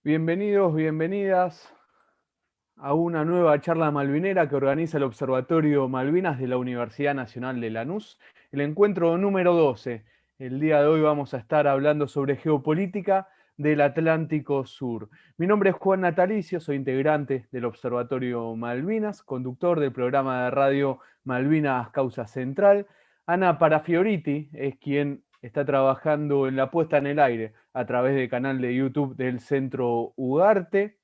Bienvenidos, bienvenidas a una nueva charla malvinera que organiza el Observatorio Malvinas de la Universidad Nacional de Lanús, el encuentro número 12. El día de hoy vamos a estar hablando sobre geopolítica del Atlántico Sur. Mi nombre es Juan Natalicio, soy integrante del Observatorio Malvinas, conductor del programa de radio Malvinas Causa Central. Ana Parafioriti es quien está trabajando en la puesta en el aire a través del canal de YouTube del Centro Ugarte.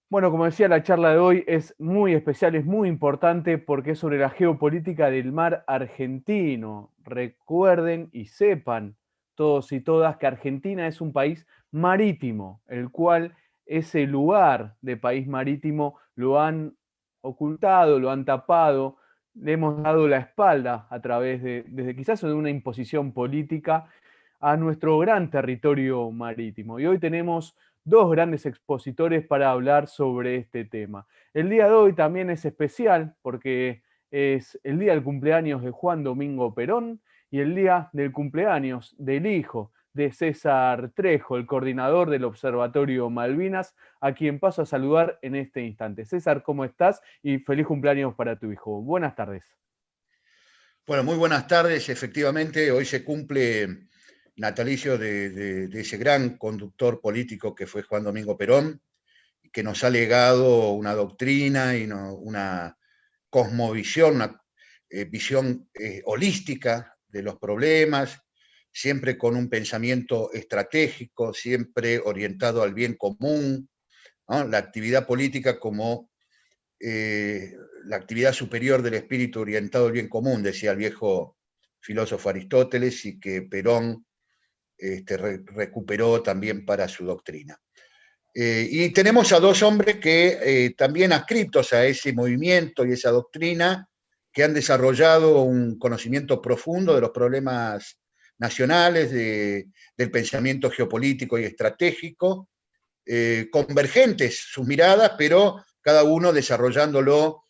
Bueno, como decía, la charla de hoy es muy especial, es muy importante porque es sobre la geopolítica del mar argentino. Recuerden y sepan todos y todas que Argentina es un país marítimo, el cual ese lugar de país marítimo lo han ocultado, lo han tapado, le hemos dado la espalda a través desde quizás de una imposición política a nuestro gran territorio marítimo. Y hoy tenemos dos grandes expositores para hablar sobre este tema. El día de hoy también es especial porque es el día del cumpleaños de Juan Domingo Perón y el día del cumpleaños del hijo de César Trejo, el coordinador del Observatorio Malvinas, a quien paso a saludar en este instante. César, ¿cómo estás? Y feliz cumpleaños para tu hijo. Buenas tardes. Bueno, muy buenas tardes. Efectivamente, hoy se cumple natalicio de ese gran conductor político que fue Juan Domingo Perón, que nos ha legado una doctrina y una cosmovisión, una visión holística de los problemas, siempre con un pensamiento estratégico, siempre orientado al bien común, ¿no? La actividad política como la actividad superior del espíritu orientado al bien común, decía el viejo filósofo Aristóteles, y que Perón recuperó también para su doctrina. Y tenemos a dos hombres que también adscritos a ese movimiento y esa doctrina, que han desarrollado un conocimiento profundo de los problemas nacionales, del pensamiento geopolítico y estratégico, convergentes sus miradas, pero cada uno desarrollándolo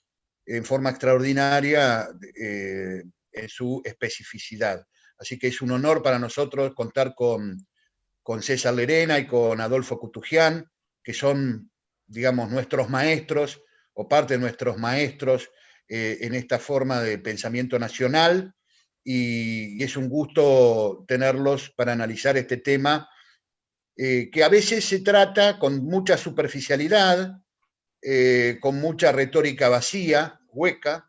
en forma extraordinaria en su especificidad. Así que es un honor para nosotros contar con César Lerena y con Adolfo Cutugián, que son, digamos, nuestros maestros o parte de nuestros maestros en esta forma de pensamiento nacional, y es un gusto tenerlos para analizar este tema que a veces se trata con mucha superficialidad, con mucha retórica vacía, hueca.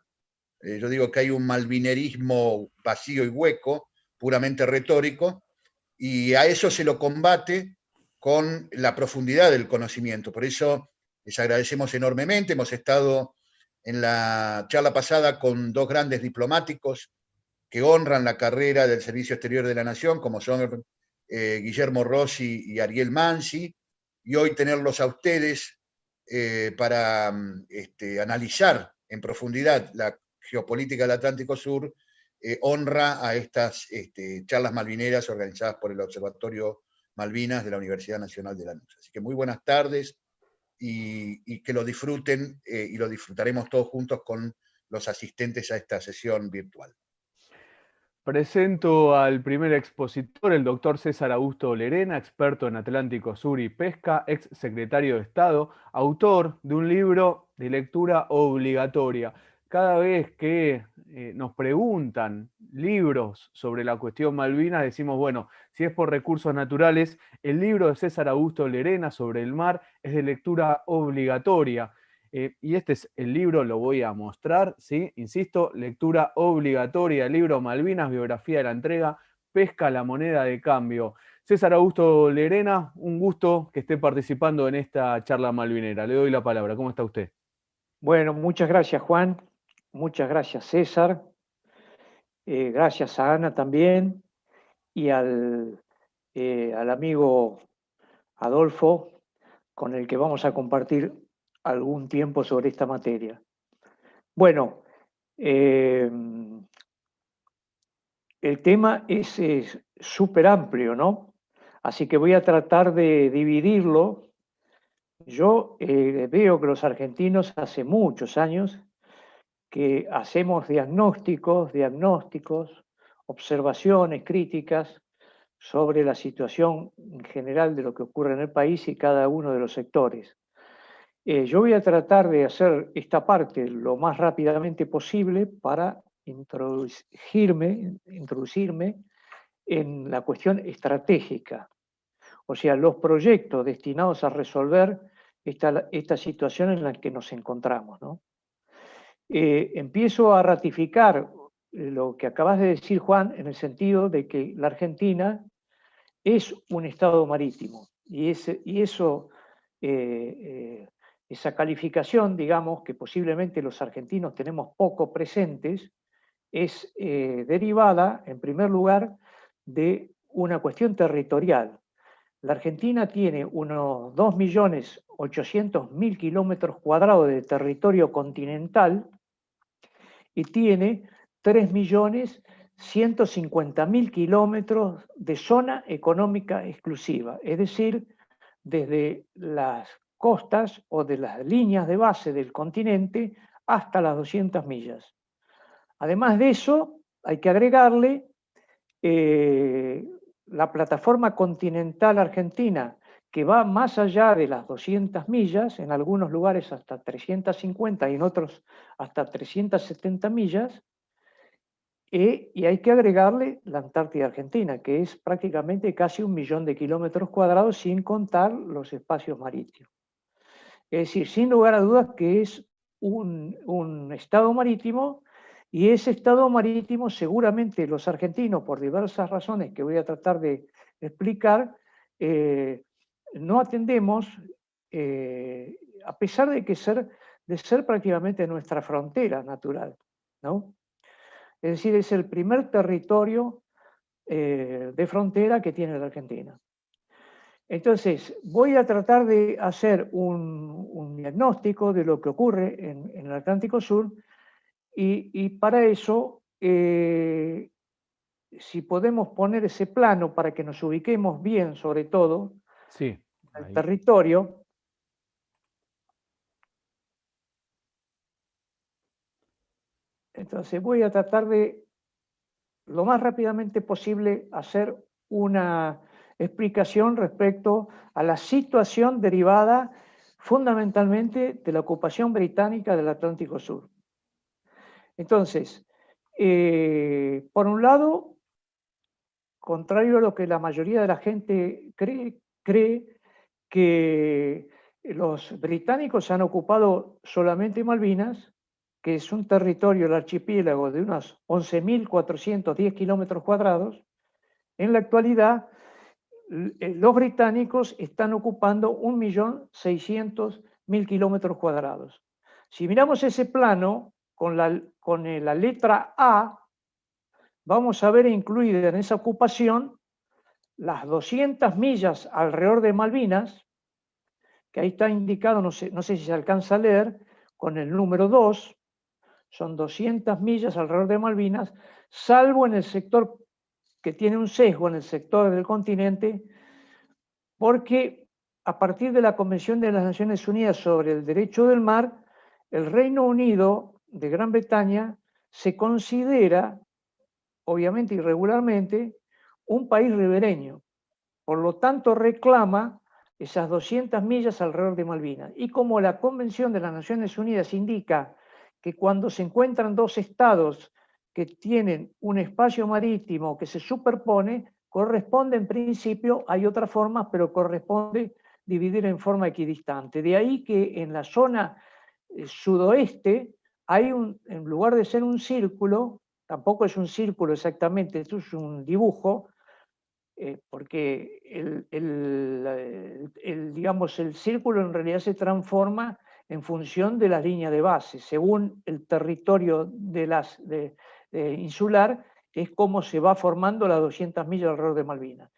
Yo digo que hay un malvinerismo vacío y hueco, puramente retórico, y a eso se lo combate con la profundidad del conocimiento. Por eso les agradecemos enormemente. Hemos estado en la charla pasada con dos grandes diplomáticos que honran la carrera del Servicio Exterior de la Nación, como son Guillermo Rossi y Ariel Mansi, y hoy tenerlos a ustedes para analizar en profundidad la geopolítica del Atlántico Sur, honra a estas charlas malvineras organizadas por el Observatorio Malvinas de la Universidad Nacional de Lanús. Así que muy buenas tardes y que lo disfruten y lo disfrutaremos todos juntos con los asistentes a esta sesión virtual. Presento al primer expositor, el doctor César Augusto Lerena, experto en Atlántico Sur y Pesca, ex secretario de Estado, autor de un libro de lectura obligatoria. Cada vez que nos preguntan libros sobre la cuestión Malvinas, decimos, bueno, si es por recursos naturales, el libro de César Augusto Lerena sobre el mar es de lectura obligatoria. Y este es el libro, lo voy a mostrar, ¿sí? Insisto, lectura obligatoria, el libro Malvinas, biografía de la entrega, pesca, la moneda de cambio. César Augusto Lerena, un gusto que esté participando en esta charla malvinera. Le doy la palabra. ¿Cómo está usted? Bueno, muchas gracias, Juan. Muchas gracias, César. Gracias a Ana también y al amigo Adolfo, con el que vamos a compartir algún tiempo sobre esta materia. Bueno, el tema es súper amplio, ¿no? Así que voy a tratar de dividirlo. Yo veo que los argentinos hace muchos años que hacemos diagnósticos, observaciones, críticas sobre la situación en general de lo que ocurre en el país y cada uno de los sectores. Yo voy a tratar de hacer esta parte lo más rápidamente posible para introducirme en la cuestión estratégica, o sea, los proyectos destinados a resolver esta situación en la que nos encontramos, ¿no? Empiezo a ratificar lo que acabas de decir, Juan, en el sentido de que la Argentina es un estado marítimo y esa calificación, digamos, que posiblemente los argentinos tenemos poco presentes, es derivada, en primer lugar, de una cuestión territorial. La Argentina tiene unos 2.800.000 kilómetros cuadrados de territorio continental y tiene 3.150.000 kilómetros de zona económica exclusiva, es decir, desde las costas o de las líneas de base del continente hasta las 200 millas. Además de eso, hay que agregarle la plataforma continental argentina, que va más allá de las 200 millas, en algunos lugares hasta 350 y en otros hasta 370 millas, y hay que agregarle la Antártida Argentina, que es prácticamente casi 1 millón de kilómetros cuadrados sin contar los espacios marítimos. Es decir, sin lugar a dudas que es un estado marítimo, y ese estado marítimo seguramente los argentinos, por diversas razones que voy a tratar de explicar, no atendemos, a pesar de ser prácticamente nuestra frontera natural, ¿no? Es decir, es el primer territorio de frontera que tiene la Argentina. Entonces, voy a tratar de hacer un diagnóstico de lo que ocurre en el Atlántico Sur y para eso, si podemos poner ese plano para que nos ubiquemos bien, sobre todo, Sí, el territorio. Entonces, voy a tratar de, lo más rápidamente posible, hacer una explicación respecto a la situación derivada fundamentalmente de la ocupación británica del Atlántico Sur. Entonces, por un lado, contrario a lo que la mayoría de la gente cree que los británicos han ocupado solamente Malvinas, que es un territorio, el archipiélago, de unos 11.410 kilómetros cuadrados. En la actualidad, los británicos están ocupando 1.600.000 kilómetros cuadrados. Si miramos ese plano con la letra A, vamos a ver incluida en esa ocupación las 200 millas alrededor de Malvinas, que ahí está indicado, no sé si se alcanza a leer, con el número 2, son 200 millas alrededor de Malvinas, salvo en el sector que tiene un sesgo, en el sector del continente, porque a partir de la Convención de las Naciones Unidas sobre el Derecho del Mar, el Reino Unido de Gran Bretaña se considera, obviamente irregularmente, un país ribereño. Por lo tanto, reclama esas 200 millas alrededor de Malvinas. Y como la Convención de las Naciones Unidas indica que cuando se encuentran dos estados que tienen un espacio marítimo que se superpone, corresponde en principio, hay otras formas, pero corresponde dividir en forma equidistante. De ahí que en la zona sudoeste hay en lugar de ser un círculo, tampoco es un círculo exactamente, esto es un dibujo, porque digamos, el círculo en realidad se transforma en función de la línea de base. Según el territorio insular, es como se va formando las 200 millas alrededor de Malvinas.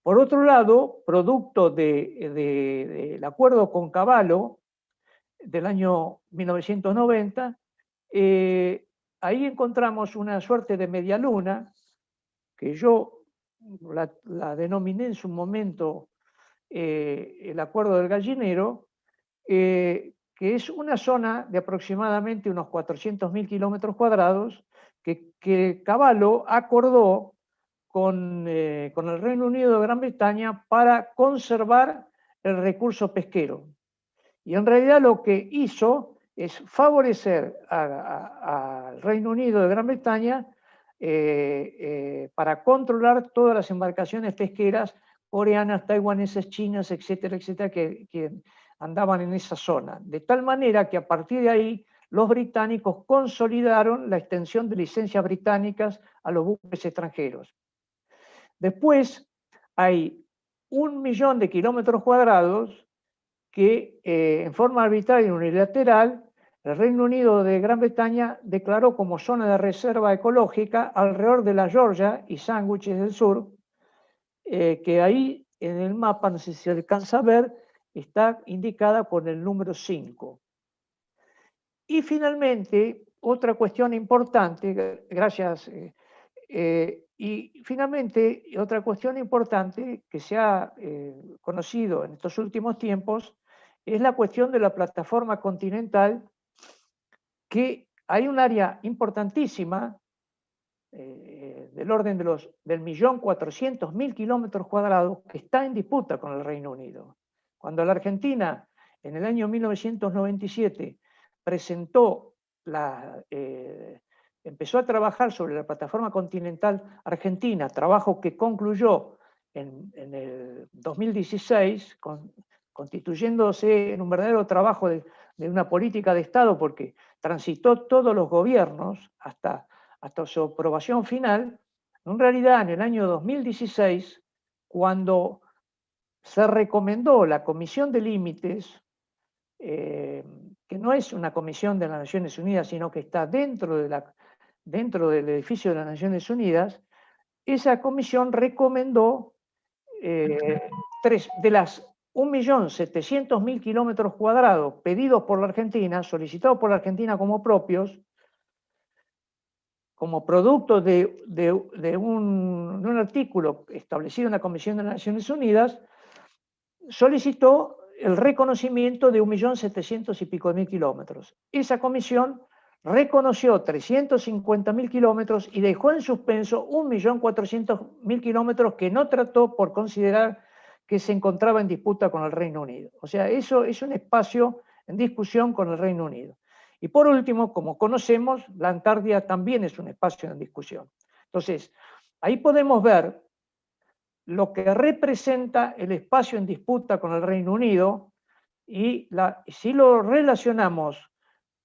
Por otro lado, producto del acuerdo con Cavallo del año 1990, ahí encontramos una suerte de media luna que yo la denominé en su momento el Acuerdo del Gallinero, que es una zona de aproximadamente unos 400.000 kilómetros cuadrados que Cavallo acordó con el Reino Unido de Gran Bretaña para conservar el recurso pesquero. Y en realidad lo que hizo es favorecer al Reino Unido de Gran Bretaña para controlar todas las embarcaciones pesqueras coreanas, taiwanesas, chinas, etcétera, etcétera, que andaban en esa zona. De tal manera que a partir de ahí los británicos consolidaron la extensión de licencias británicas a los buques extranjeros. Después hay 1 millón de kilómetros cuadrados que en forma arbitraria y unilateral el Reino Unido de Gran Bretaña declaró como zona de reserva ecológica alrededor de la Georgia y Sandwiches del Sur, que ahí en el mapa, no sé si se alcanza a ver, está indicada con el número 5. Y finalmente, otra cuestión importante, gracias, y finalmente otra cuestión importante que se ha conocido en estos últimos tiempos es la cuestión de la plataforma continental, que hay un área importantísima del orden de del 1.400.000 kilómetros cuadrados que está en disputa con el Reino Unido. Cuando la Argentina en el año 1997 presentó empezó a trabajar sobre la plataforma continental argentina, trabajo que concluyó en el 2016, constituyéndose en un verdadero trabajo de una política de Estado, porque transitó todos los gobiernos hasta su aprobación final. En realidad, en el año 2016, cuando se recomendó la Comisión de Límites, que no es una comisión de las Naciones Unidas, sino que está dentro del edificio de las Naciones Unidas, esa comisión recomendó de las 1.700.000 kilómetros cuadrados pedidos por la Argentina, solicitados por la Argentina como propios, como producto de un artículo establecido en la Comisión de las Naciones Unidas, solicitó el reconocimiento de 1.700.000 y pico kilómetros. Esa comisión reconoció 350.000 kilómetros y dejó en suspenso 1.400.000 kilómetros que no trató por considerar que se encontraba en disputa con el Reino Unido. O sea, eso es un espacio en discusión con el Reino Unido. Y por último, como conocemos, la Antártida también es un espacio en discusión. Entonces, ahí podemos ver lo que representa el espacio en disputa con el Reino Unido, y si lo relacionamos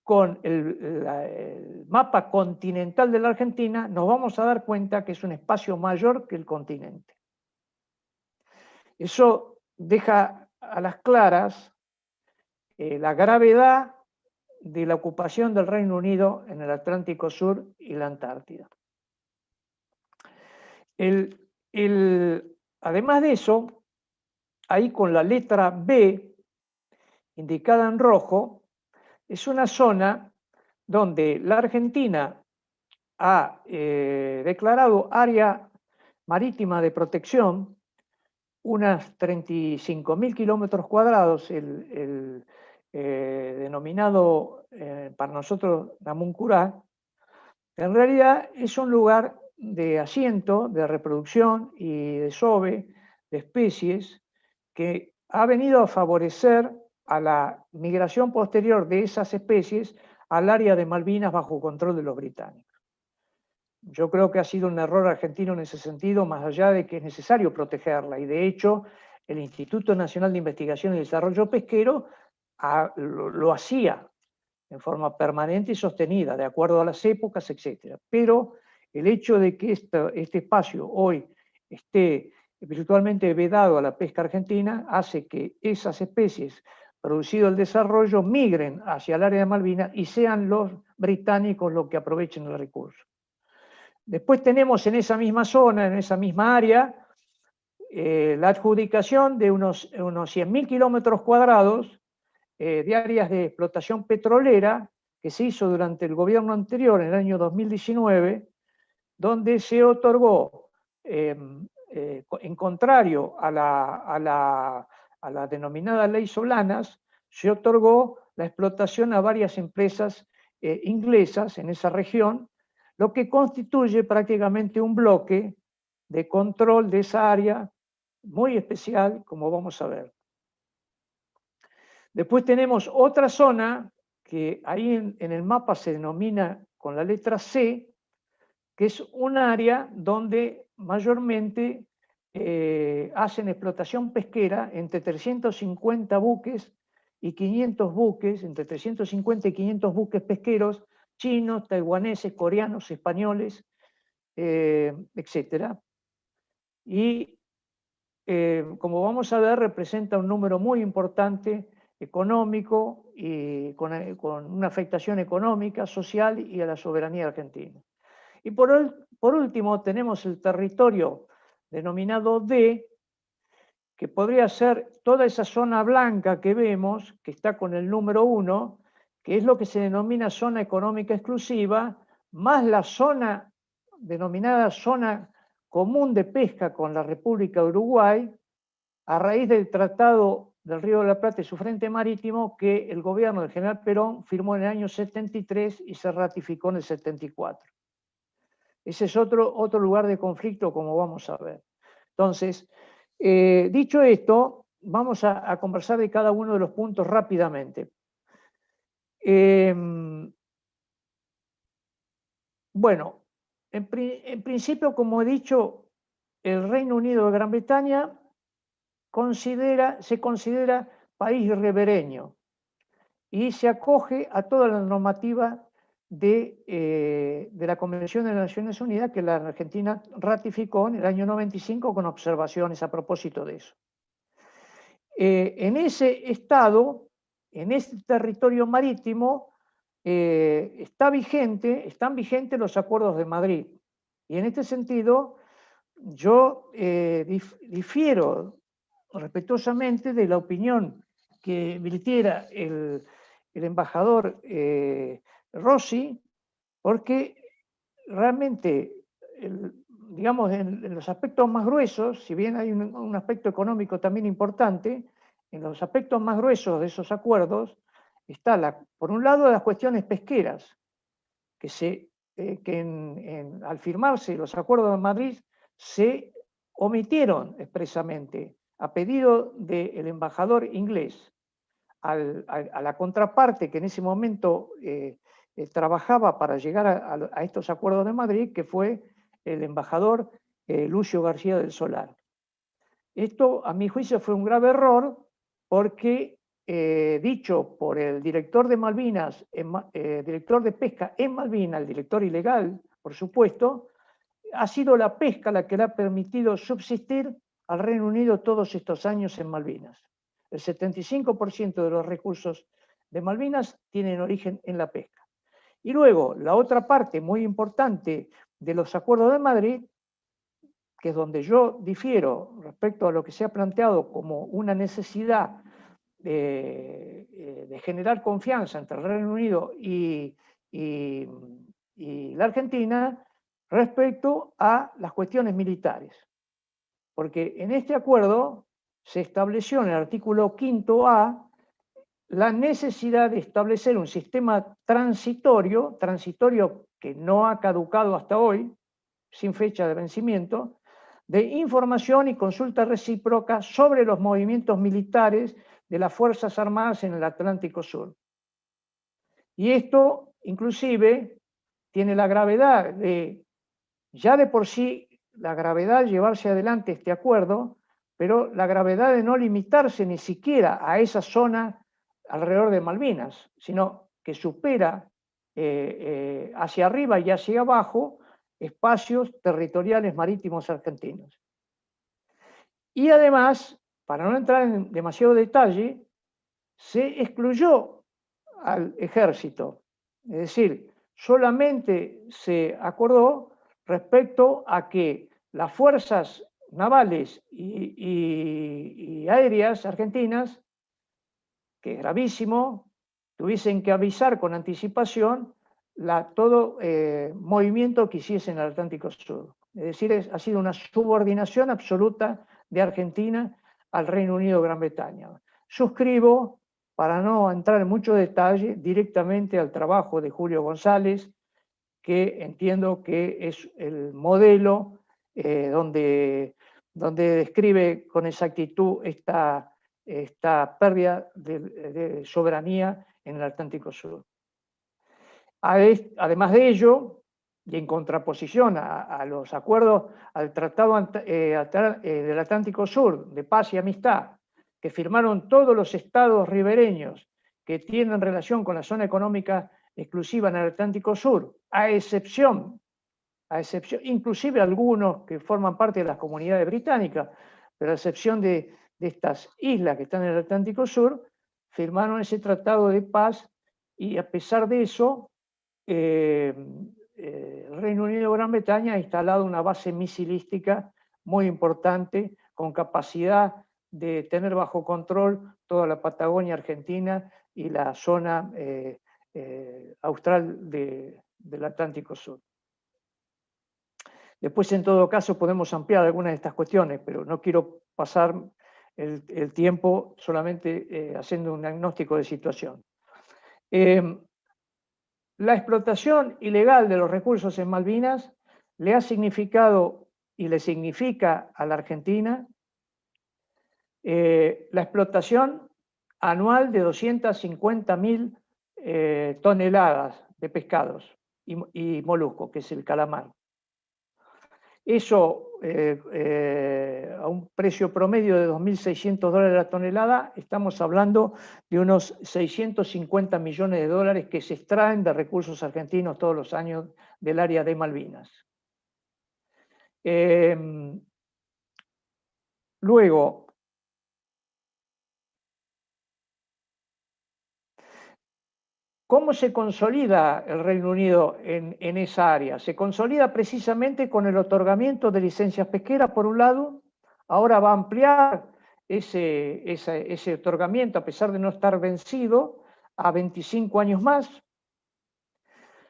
con el mapa continental de la Argentina, nos vamos a dar cuenta que es un espacio mayor que el continente. Eso deja a las claras la gravedad de la ocupación del Reino Unido en el Atlántico Sur y la Antártida. Además de eso, ahí con la letra B, indicada en rojo, es una zona donde la Argentina ha declarado área marítima de protección, unas 35.000 kilómetros cuadrados, el denominado para nosotros Namuncurá. En realidad es un lugar de asiento, de reproducción y desove de especies que ha venido a favorecer a la migración posterior de esas especies al área de Malvinas bajo control de los británicos. Yo creo que ha sido un error argentino en ese sentido, más allá de que es necesario protegerla, y de hecho el Instituto Nacional de Investigación y Desarrollo Pesquero lo hacía en forma permanente y sostenida, de acuerdo a las épocas, etc. Pero el hecho de que este espacio hoy esté virtualmente vedado a la pesca argentina hace que esas especies, producido el desarrollo, migren hacia el área de Malvinas y sean los británicos los que aprovechen el recurso. Después tenemos en esa misma zona, en esa misma área, la adjudicación de unos 100.000 kilómetros cuadrados de áreas de explotación petrolera que se hizo durante el gobierno anterior, en el año 2019, donde se otorgó, en contrario a la denominada ley Solanas, se otorgó la explotación a varias empresas inglesas en esa región, lo que constituye prácticamente un bloque de control de esa área muy especial, como vamos a ver. Después tenemos otra zona que ahí en el mapa se denomina con la letra C, que es un área donde mayormente hacen explotación pesquera entre 350 buques y 500 buques, entre 350 y 500 buques pesqueros, chinos, taiwaneses, coreanos, españoles, etc. Y como vamos a ver, representa un número muy importante económico y con una afectación económica, social y a la soberanía argentina. Y por último tenemos el territorio denominado D, que podría ser toda esa zona blanca que vemos, que está con el número 1, que es lo que se denomina zona económica exclusiva, más la zona denominada zona común de pesca con la República de Uruguay, a raíz del Tratado del Río de la Plata y su frente marítimo que el gobierno del general Perón firmó en el año 73 y se ratificó en el 74. Ese es otro lugar de conflicto, como vamos a ver. Entonces, dicho esto, vamos a conversar de cada uno de los puntos rápidamente. Bueno, en principio, como he dicho, el Reino Unido de Gran Bretaña se considera país ribereño y se acoge a toda la normativa de la Convención de las Naciones Unidas que la Argentina ratificó en el año 95 con observaciones a propósito de eso. En ese estado, en ese territorio marítimo, están vigentes los acuerdos de Madrid. Y en este sentido, yo difiero respetuosamente de la opinión que virtiera el embajador Rossi, porque realmente, digamos, en los aspectos más gruesos, si bien hay un aspecto económico también importante, en los aspectos más gruesos de esos acuerdos está, por un lado, las cuestiones pesqueras, al firmarse los acuerdos de Madrid se omitieron expresamente, a pedido del embajador inglés, a la contraparte que en ese momento trabajaba para llegar a estos acuerdos de Madrid, que fue el embajador Lucio García del Solar. Esto, a mi juicio, fue un grave error porque, dicho por el director de Malvinas, director de pesca en Malvinas, el director ilegal, por supuesto, ha sido la pesca la que le ha permitido subsistir al Reino Unido todos estos años en Malvinas. El 75% de los recursos de Malvinas tienen origen en la pesca. Y luego, la otra parte muy importante de los acuerdos de Madrid, que es donde yo difiero respecto a lo que se ha planteado como una necesidad de generar confianza entre el Reino Unido y la Argentina, respecto a las cuestiones militares. Porque en este acuerdo se estableció en el artículo 5A la necesidad de establecer un sistema transitorio que no ha caducado hasta hoy, sin fecha de vencimiento, de información y consulta recíproca sobre los movimientos militares de las Fuerzas Armadas en el Atlántico Sur. Y esto, inclusive, tiene la gravedad ya de por sí, la gravedad de llevarse adelante este acuerdo, pero la gravedad de no limitarse ni siquiera a esa zona alrededor de Malvinas, sino que supera hacia arriba y hacia abajo espacios territoriales marítimos argentinos. Y además, para no entrar en demasiado detalle, se excluyó al ejército, es decir, solamente se acordó respecto a que las fuerzas navales y aéreas argentinas, que es gravísimo, tuviesen que avisar con anticipación todo movimiento que hiciese en el Atlántico Sur. Es decir, ha sido una subordinación absoluta de Argentina al Reino Unido de Gran Bretaña. Suscribo, para no entrar en mucho detalle, directamente al trabajo de Julio González, que entiendo que es el modelo donde describe con exactitud esta pérdida de soberanía en el Atlántico Sur. Además de ello, y en contraposición a los acuerdos, al Tratado del Atlántico Sur de Paz y Amistad, que firmaron todos los estados ribereños que tienen relación con la zona económica exclusiva en el Atlántico Sur, a excepción, inclusive algunos que forman parte de las comunidades británicas, pero a excepción de estas islas que están en el Atlántico Sur, firmaron ese tratado de paz y a pesar de eso, Reino Unido y Gran Bretaña ha instalado una base misilística muy importante con capacidad de tener bajo control toda la Patagonia Argentina y la zona austral del Atlántico Sur. Después, en todo caso, podemos ampliar algunas de estas cuestiones, pero no quiero pasar el tiempo solamente haciendo un diagnóstico de situación. La explotación ilegal de los recursos en Malvinas le ha significado y le significa a la Argentina la explotación anual de 250.000 toneladas de pescados y moluscos, que es el calamar. Eso a un precio promedio de $2.600 la tonelada, estamos hablando de unos 650 millones de dólares que se extraen de recursos argentinos todos los años del área de Malvinas. Luego, ¿cómo se consolida el Reino Unido en esa área? Se consolida precisamente con el otorgamiento de licencias pesqueras, por un lado. Ahora va a ampliar ese otorgamiento, a pesar de no estar vencido, a 25 años más.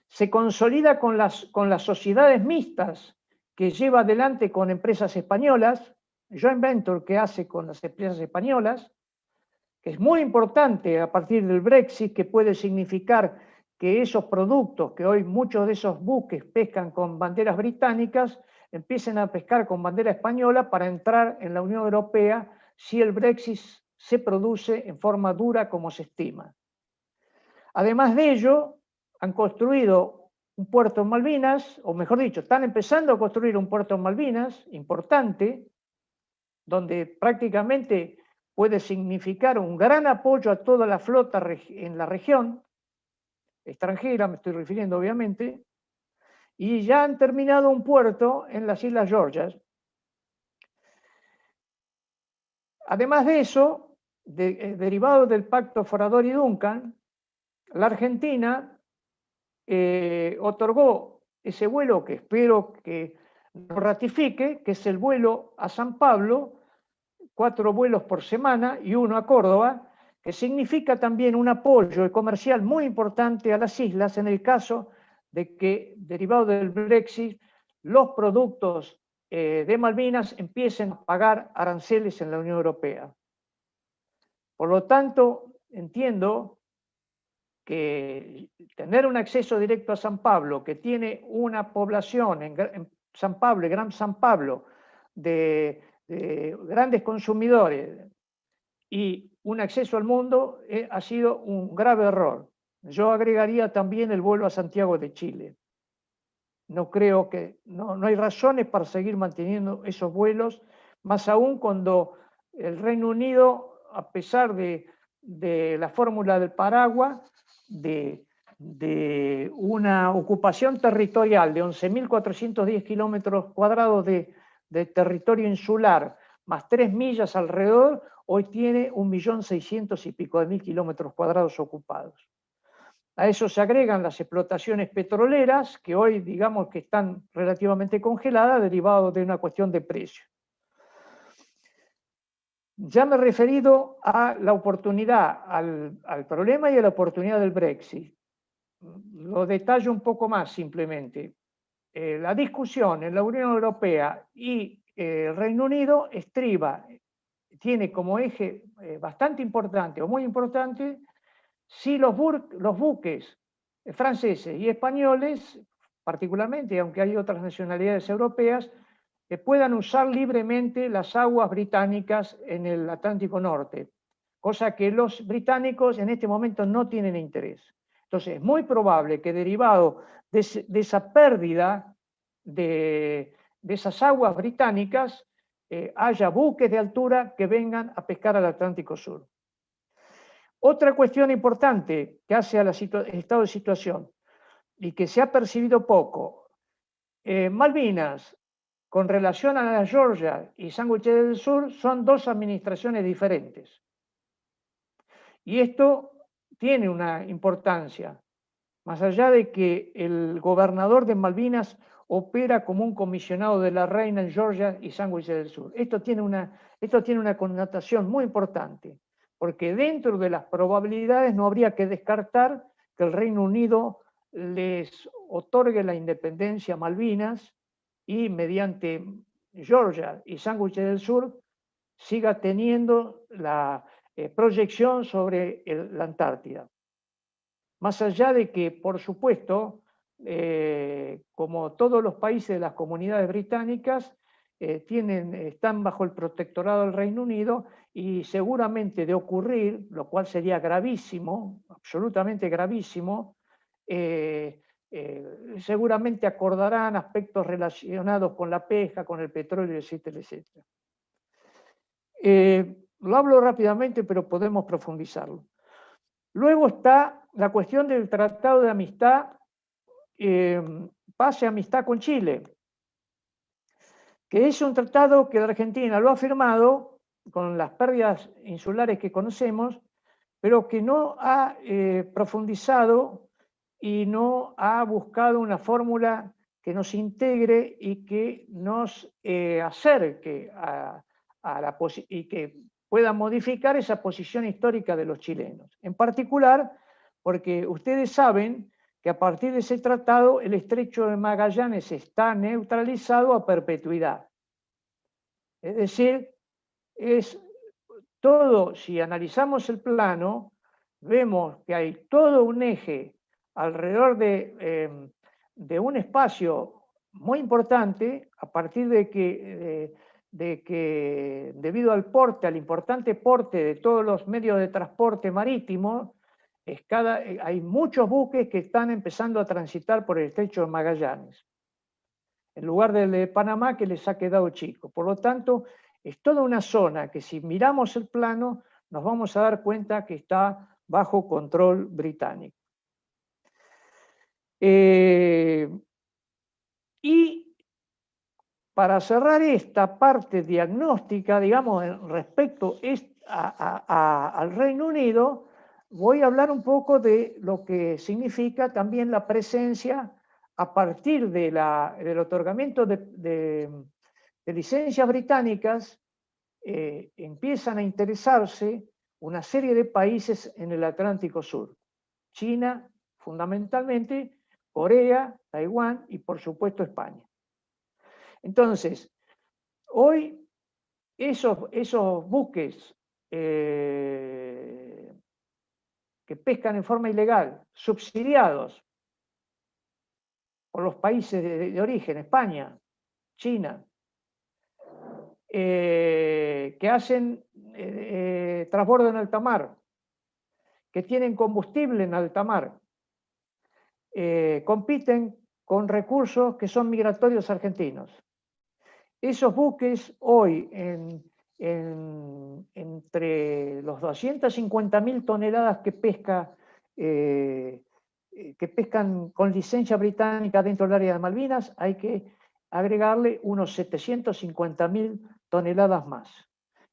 Se consolida con las sociedades mixtas que lleva adelante con empresas españolas, joint venture que hace con las empresas españolas, que es muy importante a partir del Brexit, que puede significar que esos productos, que hoy muchos de esos buques pescan con banderas británicas, empiecen a pescar con bandera española para entrar en la Unión Europea si el Brexit se produce en forma dura como se estima. Además de ello, han construido un puerto en Malvinas, o mejor dicho, están empezando a construir un puerto en Malvinas importante, donde prácticamente puede significar un gran apoyo a toda la flota en la región, extranjera me estoy refiriendo obviamente, y ya han terminado un puerto en las Islas Georgias. Además de eso, derivado del pacto Forador-Duncan, la Argentina otorgó ese vuelo que espero que lo ratifique, que es el vuelo a San Pablo, 4 vuelos por semana y 1 a Córdoba, que significa también un apoyo comercial muy importante a las islas en el caso de que, derivado del Brexit, los productos de Malvinas empiecen a pagar aranceles en la Unión Europea. Por lo tanto, entiendo que tener un acceso directo a San Pablo, que tiene una población en San Pablo y Gran San Pablo de grandes consumidores y un acceso al mundo, ha sido un grave error. Yo agregaría también el vuelo a Santiago de Chile. No creo que, no hay razones para seguir manteniendo esos vuelos, más aún cuando el Reino Unido, a pesar de la fórmula del paraguas, de una ocupación territorial de 11.410 kilómetros cuadrados de territorio insular, más 3 millas alrededor, hoy tiene 1.600.000 y pico de kilómetros cuadrados ocupados. A eso se agregan las explotaciones petroleras, que hoy digamos que están relativamente congeladas, derivado de una cuestión de precio. Ya me he referido a la oportunidad, al problema y a la oportunidad del Brexit. Lo detallo un poco más simplemente. La discusión en la Unión Europea y el Reino Unido tiene como eje bastante importante o muy importante si los buques franceses y españoles, particularmente, aunque hay otras nacionalidades europeas, que puedan usar libremente las aguas británicas en el Atlántico Norte, cosa que los británicos en este momento no tienen interés. Entonces, es muy probable que derivado de esa pérdida de esas aguas británicas, haya buques de altura que vengan a pescar al Atlántico Sur. Otra cuestión importante que hace al estado de situación y que se ha percibido poco, Malvinas, con relación a la Georgia y Sándwiches del Sur, son dos administraciones diferentes. Y esto tiene una importancia, más allá de que el gobernador de Malvinas opera como un comisionado de la reina en Georgia y Sándwiches del Sur. Esto tiene una connotación muy importante, porque dentro de las probabilidades no habría que descartar que el Reino Unido les otorgue la independencia a Malvinas y mediante Georgia y Sándwiches del Sur siga teniendo la proyección sobre la Antártida. Más allá de que, por supuesto, como todos los países de las comunidades británicas, están bajo el protectorado del Reino Unido y seguramente de ocurrir, lo cual sería gravísimo, absolutamente gravísimo, seguramente acordarán aspectos relacionados con la pesca, con el petróleo, etcétera, etcétera. Lo hablo rápidamente, pero podemos profundizarlo. Luego está la cuestión del Tratado de Amistad, paz y amistad con Chile, que es un tratado que la Argentina lo ha firmado con las pérdidas insulares que conocemos, pero que no ha profundizado y no ha buscado una fórmula que nos integre y que nos acerque y que pueda modificar esa posición histórica de los chilenos. En particular, porque ustedes saben que a partir de ese tratado el estrecho de Magallanes está neutralizado a perpetuidad. Es decir, si analizamos el plano, vemos que hay todo un eje alrededor de un espacio muy importante, a partir de que debido al importante porte de todos los medios de transporte marítimo, hay muchos buques que están empezando a transitar por el estrecho de Magallanes, en lugar del de Panamá, que les ha quedado chico. Por lo tanto, es toda una zona que, si miramos el plano, nos vamos a dar cuenta que está bajo control británico. Y para cerrar esta parte diagnóstica, digamos, respecto al Reino Unido, voy a hablar un poco de lo que significa también la presencia a partir del otorgamiento de licencias británicas. Empiezan a interesarse una serie de países en el Atlántico Sur. China, fundamentalmente, Corea, Taiwán y, por supuesto, España. Entonces, hoy esos buques que pescan en forma ilegal, subsidiados por los países de origen, España, China, que hacen transbordo en alta mar, que tienen combustible en alta mar, compiten con recursos que son migratorios argentinos. Esos buques hoy, entre los 250.000 toneladas que pescan con licencia británica dentro del área de Malvinas, hay que agregarle unos 750.000 toneladas más.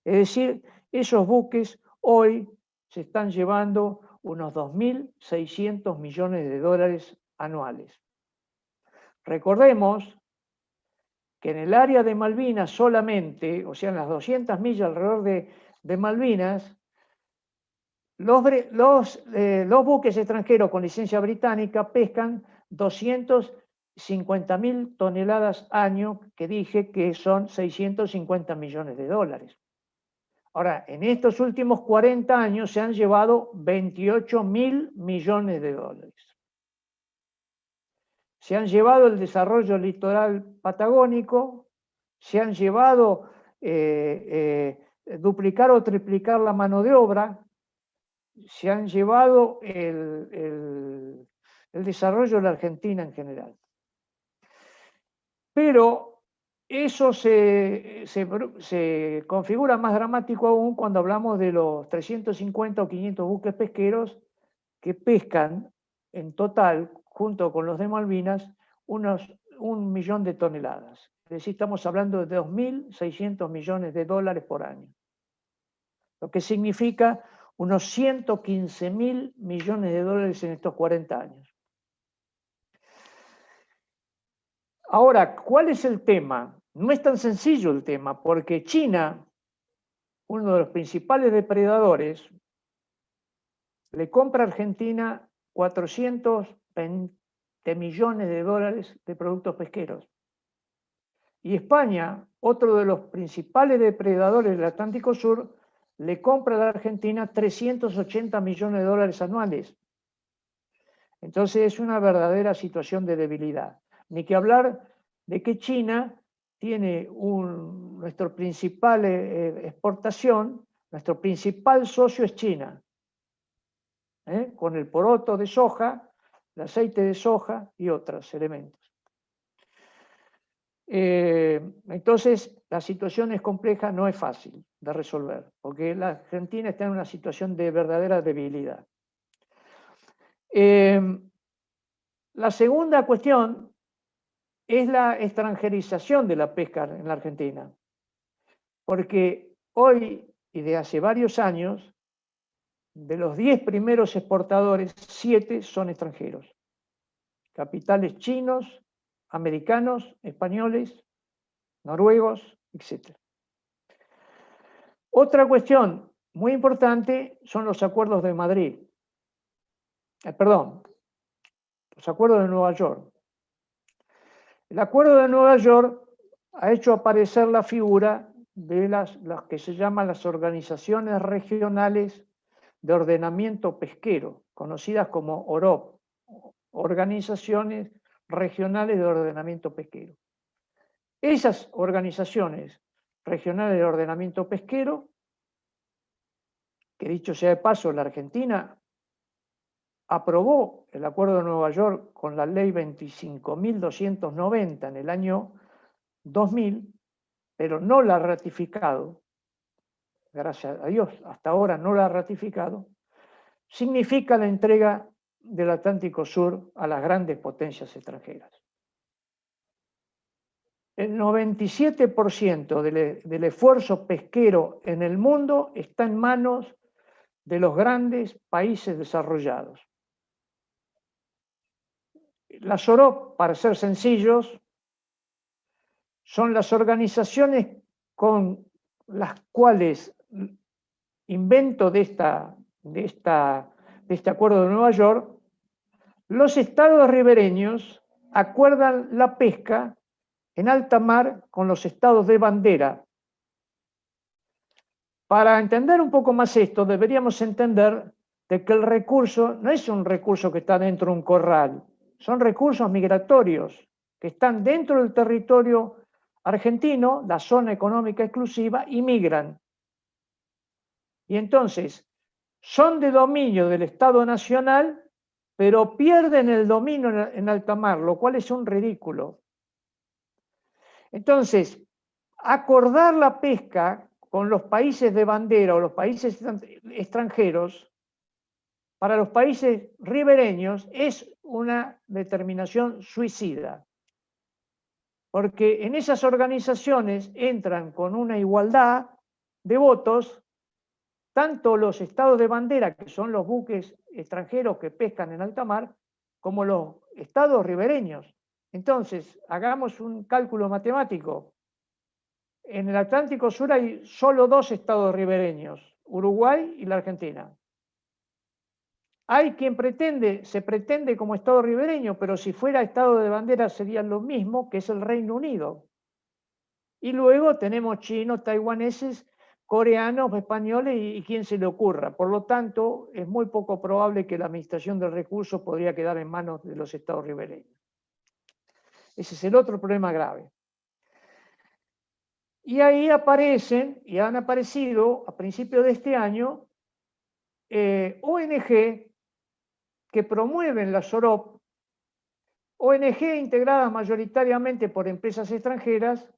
Es decir, esos buques hoy se están llevando unos 2.600 millones de dólares anuales. Recordemos que en el área de Malvinas solamente, o sea, en las 200 millas alrededor de Malvinas, los buques extranjeros con licencia británica pescan 250.000 toneladas año, que dije que son 650 millones de dólares. Ahora, en estos últimos 40 años se han llevado 28.000 millones de dólares. Se han llevado el desarrollo litoral patagónico, se han llevado duplicar o triplicar la mano de obra, se han llevado el desarrollo de la Argentina en general. Pero eso se configura más dramático aún cuando hablamos de los 350 o 500 buques pesqueros que pescan en total, junto con los de Malvinas, unos 1 millón de toneladas. Es decir, estamos hablando de 2.600 millones de dólares por año, lo que significa unos 115.000 millones de dólares en estos 40 años. Ahora, ¿cuál es el tema? No es tan sencillo el tema, porque China, uno de los principales depredadores, le compra a Argentina 420 millones de dólares de productos pesqueros. Y España, otro de los principales depredadores del Atlántico Sur, le compra a la Argentina 380 millones de dólares anuales. Entonces es una verdadera situación de debilidad. Ni que hablar de que China tiene nuestra principal exportación, nuestro principal socio es China, con el poroto de soja, el aceite de soja y otros elementos. Entonces, la situación es compleja, no es fácil de resolver, porque la Argentina está en una situación de verdadera debilidad. La segunda cuestión es la extranjerización de la pesca en la Argentina, porque hoy y de hace varios años, de los 10 primeros exportadores, 7 son extranjeros. Capitales chinos, americanos, españoles, noruegos, etc. Otra cuestión muy importante son los acuerdos de Madrid. Los acuerdos de Nueva York. El acuerdo de Nueva York ha hecho aparecer la figura de las que se llaman las organizaciones regionales de ordenamiento pesquero, conocidas como OROP, Organizaciones Regionales de Ordenamiento Pesquero. Esas organizaciones regionales de ordenamiento pesquero, que dicho sea de paso, la Argentina aprobó el Acuerdo de Nueva York con la ley 25.290 en el año 2000, pero no la ha ratificado, gracias a Dios, hasta ahora no la ha ratificado, significa la entrega del Atlántico Sur a las grandes potencias extranjeras. El 97% del esfuerzo pesquero en el mundo está en manos de los grandes países desarrollados. Las OROP, para ser sencillos, son las organizaciones con las cuales, invento de este Acuerdo de Nueva York, los estados ribereños acuerdan la pesca en alta mar con los estados de bandera. Para entender un poco más esto, deberíamos entender de que el recurso no es un recurso que está dentro de un corral, son recursos migratorios que están dentro del territorio argentino, la zona económica exclusiva, y migran. Y entonces, son de dominio del Estado Nacional, pero pierden el dominio en alta mar, lo cual es un ridículo. Entonces, acordar la pesca con los países de bandera o los países extranjeros, para los países ribereños es una determinación suicida, porque en esas organizaciones entran con una igualdad de votos tanto los estados de bandera, que son los buques extranjeros que pescan en alta mar, como los estados ribereños. Entonces, hagamos un cálculo matemático. En el Atlántico Sur hay solo 2 estados ribereños, Uruguay y la Argentina. Hay quien se pretende como estado ribereño, pero si fuera estado de bandera sería lo mismo, que es el Reino Unido. Y luego tenemos chinos, taiwaneses, coreanos, españoles y quien se le ocurra. Por lo tanto, es muy poco probable que la administración del recurso podría quedar en manos de los estados ribereños. Ese es el otro problema grave. Y ahí aparecen, y han aparecido a principios de este año, ONG que promueven la SOROP, ONG integradas mayoritariamente por empresas extranjeras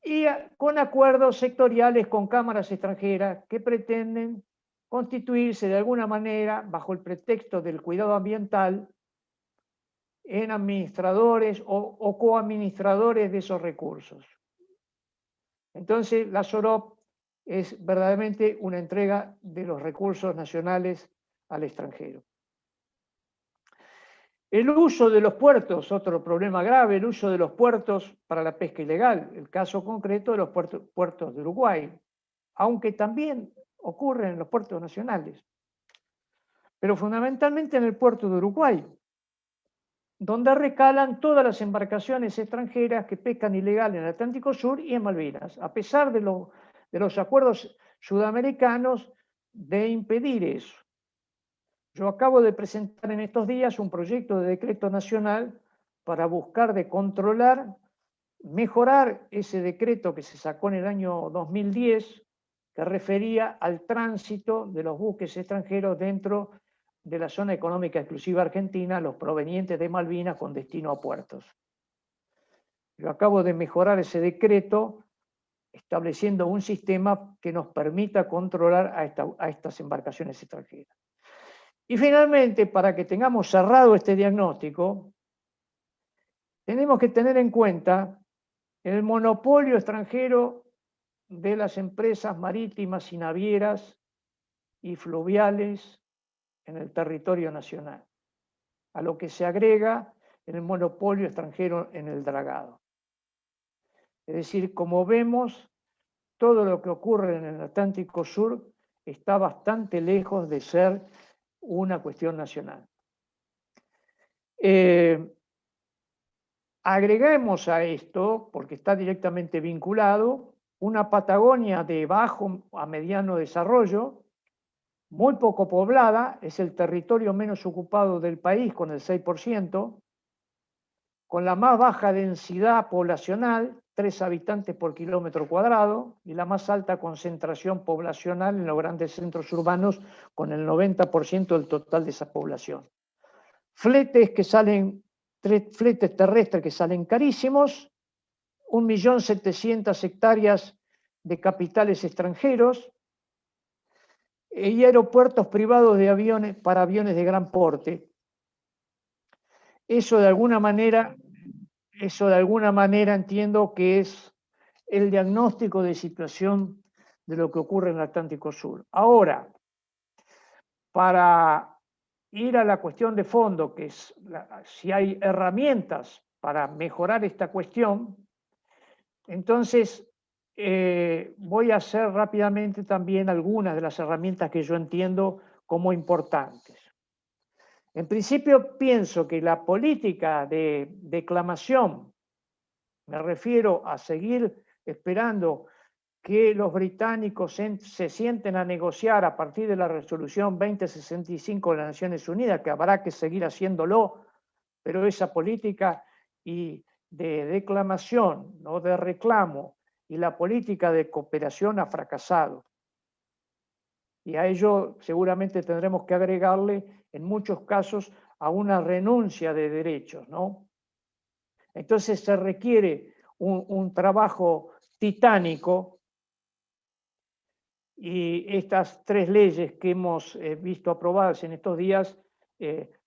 y con acuerdos sectoriales con cámaras extranjeras que pretenden constituirse de alguna manera, bajo el pretexto del cuidado ambiental, en administradores o coadministradores de esos recursos. Entonces, la SOROP es verdaderamente una entrega de los recursos nacionales al extranjero. El uso de los puertos, otro problema grave, el uso de los puertos para la pesca ilegal, el caso concreto de los puertos de Uruguay, aunque también ocurre en los puertos nacionales, pero fundamentalmente en el puerto de Uruguay, donde recalan todas las embarcaciones extranjeras que pescan ilegal en el Atlántico Sur y en Malvinas, a pesar de los acuerdos sudamericanos de impedir eso. Yo acabo de presentar en estos días un proyecto de decreto nacional para buscar de controlar, mejorar ese decreto que se sacó en el año 2010, que refería al tránsito de los buques extranjeros dentro de la zona económica exclusiva argentina, los provenientes de Malvinas con destino a puertos. Yo acabo de mejorar ese decreto estableciendo un sistema que nos permita controlar a estas embarcaciones extranjeras. Y finalmente, para que tengamos cerrado este diagnóstico, tenemos que tener en cuenta el monopolio extranjero de las empresas marítimas y navieras y fluviales en el territorio nacional, a lo que se agrega el monopolio extranjero en el dragado. Es decir, como vemos, todo lo que ocurre en el Atlántico Sur está bastante lejos de ser una cuestión nacional. Agreguemos a esto, porque está directamente vinculado, una Patagonia de bajo a mediano desarrollo, muy poco poblada, es el territorio menos ocupado del país con el 6%, con la más baja densidad poblacional, 3 habitantes por kilómetro cuadrado, y la más alta concentración poblacional en los grandes centros urbanos, con el 90% del total de esa población. Fletes terrestres que salen carísimos, 1.700.000 hectáreas de capitales extranjeros y aeropuertos privados de aviones para aviones de gran porte. Eso de alguna manera entiendo que es el diagnóstico de situación de lo que ocurre en el Atlántico Sur. Ahora, para ir a la cuestión de fondo, que es si hay herramientas para mejorar esta cuestión, entonces voy a hacer rápidamente también algunas de las herramientas que yo entiendo como importantes. En principio, pienso que la política de declamación, me refiero a seguir esperando que los británicos se sienten a negociar a partir de la resolución 2065 de las Naciones Unidas, que habrá que seguir haciéndolo, pero esa política y de declamación, no de reclamo, y la política de cooperación ha fracasado. Y a ello seguramente tendremos que agregarle, en muchos casos, a una renuncia de derechos, ¿no? Entonces se requiere un trabajo titánico, y estas 3 leyes que hemos visto aprobadas en estos días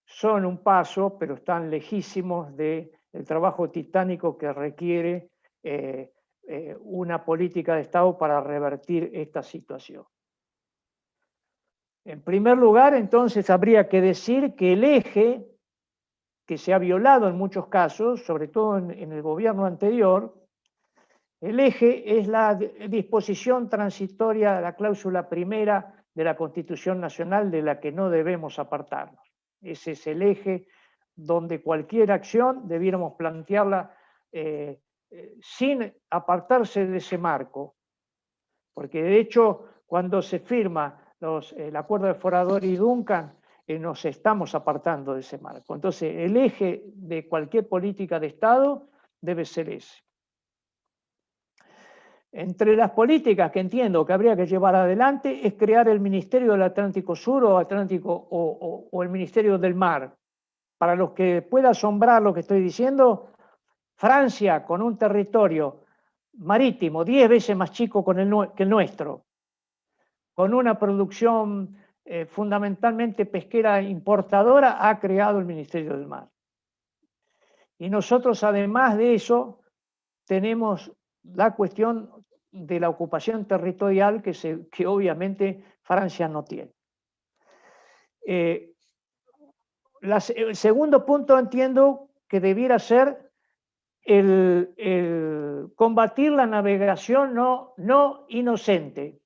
son un paso, pero están lejísimos del trabajo titánico que requiere una política de Estado para revertir esta situación. En primer lugar, entonces, habría que decir que el eje que se ha violado en muchos casos, sobre todo en el gobierno anterior, el eje es la disposición transitoria de la cláusula primera de la Constitución Nacional, de la que no debemos apartarnos. Ese es el eje donde cualquier acción debiéramos plantearla sin apartarse de ese marco, porque de hecho cuando se firma el acuerdo de Forador y Duncan, nos estamos apartando de ese marco. Entonces el eje de cualquier política de Estado debe ser ese. Entre las políticas que entiendo que habría que llevar adelante es crear el Ministerio del Atlántico Sur o el Ministerio del Mar. Para los que pueda asombrar lo que estoy diciendo, Francia, con un territorio marítimo 10 veces más chico que el nuestro, con una producción fundamentalmente pesquera importadora, ha creado el Ministerio del Mar. Y nosotros, además de eso, tenemos la cuestión de la ocupación territorial que obviamente Francia no tiene. El segundo punto entiendo que debiera ser el combatir la navegación no inocente,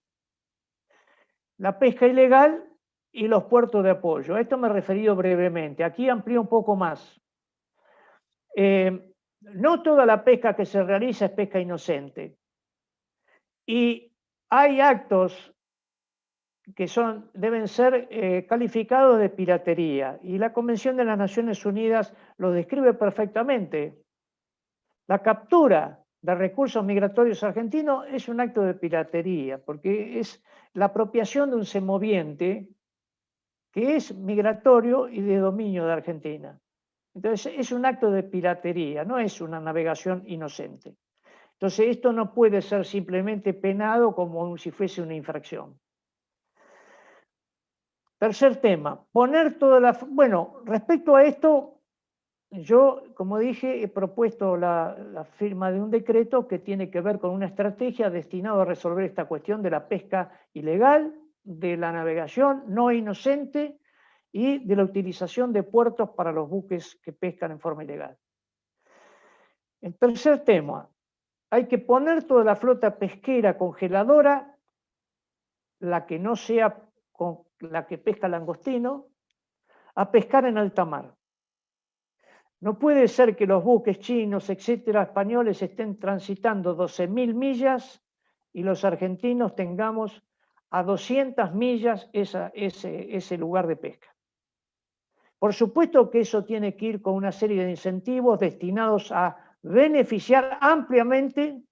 la pesca ilegal y los puertos de apoyo. A esto me he referido brevemente. Aquí amplío un poco más. No toda la pesca que se realiza es pesca inocente. Y hay actos que deben ser calificados de piratería. Y la Convención de las Naciones Unidas lo describe perfectamente. La captura de recursos migratorios argentinos es un acto de piratería, porque es la apropiación de un semoviente que es migratorio y de dominio de Argentina. Entonces, es un acto de piratería, no es una navegación inocente. Entonces, esto no puede ser simplemente penado como si fuese una infracción. Tercer tema, poner toda la... Bueno, respecto a esto, yo, como dije, he propuesto la firma de un decreto que tiene que ver con una estrategia destinada a resolver esta cuestión de la pesca ilegal, de la navegación no inocente y de la utilización de puertos para los buques que pescan en forma ilegal. El tercer tema, hay que poner toda la flota pesquera congeladora, la que no sea la que pesca langostino, a pescar en alta mar. No puede ser que los buques chinos, etcétera, españoles estén transitando 12.000 millas y los argentinos tengamos a 200 millas ese lugar de pesca. Por supuesto que eso tiene que ir con una serie de incentivos destinados a beneficiar ampliamente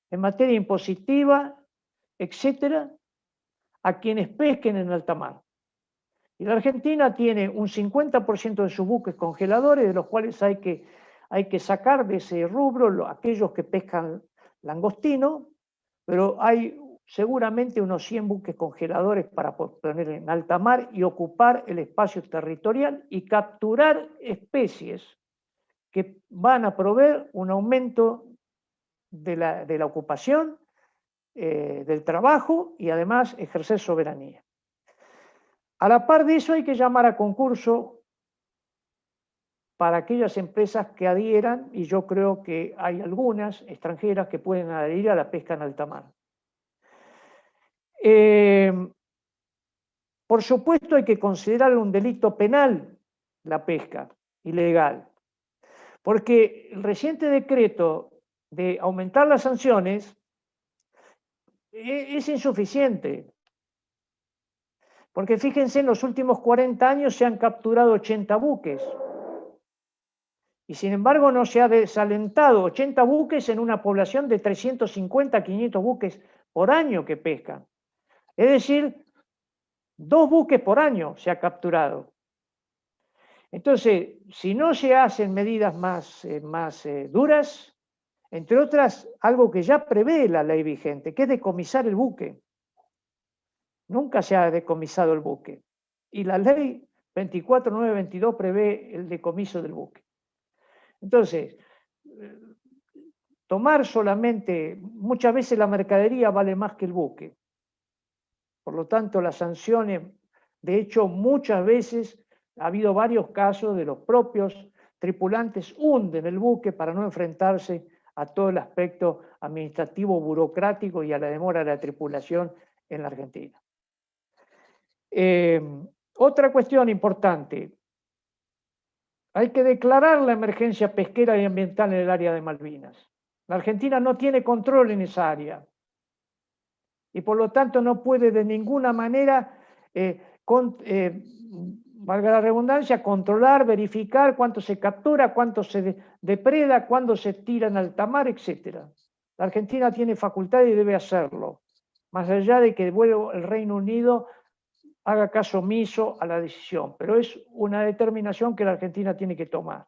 en materia impositiva, etcétera, a quienes pesquen en alta mar. Y la Argentina tiene un 50% de sus buques congeladores, de los cuales hay que sacar de ese rubro aquellos que pescan langostino, pero hay seguramente unos 100 buques congeladores para poner en alta mar y ocupar el espacio territorial y capturar especies que van a proveer un aumento de la ocupación, del trabajo y además ejercer soberanía. A la par de eso hay que llamar a concurso para aquellas empresas que adhieran, y yo creo que hay algunas extranjeras que pueden adherir a la pesca en alta mar. Por supuesto hay que considerar un delito penal la pesca ilegal, porque el reciente decreto de aumentar las sanciones es insuficiente. Porque fíjense, en los últimos 40 años se han capturado 80 buques. Y sin embargo no se ha desalentado 80 buques en una población de 350 a 500 buques por año que pescan. Es decir, 2 buques por año se ha capturado. Entonces, si no se hacen medidas más duras, entre otras, algo que ya prevé la ley vigente, que es decomisar el buque. Nunca se ha decomisado el buque. Y la ley 24.922 prevé el decomiso del buque. Entonces, tomar solamente, muchas veces la mercadería vale más que el buque. Por lo tanto, las sanciones, de hecho, muchas veces ha habido varios casos de los propios tripulantes hunden el buque para no enfrentarse a todo el aspecto administrativo, burocrático y a la demora de la tripulación en la Argentina. Otra cuestión importante, hay que declarar la emergencia pesquera y ambiental en el área de Malvinas. La Argentina no tiene control en esa área y por lo tanto no puede de ninguna manera, valga la redundancia, controlar, verificar cuánto se captura, cuánto se depreda, cuándo se tira en alta mar, etc. La Argentina tiene facultad y debe hacerlo, más allá de que el Reino Unido haga caso omiso a la decisión, pero es una determinación que la Argentina tiene que tomar.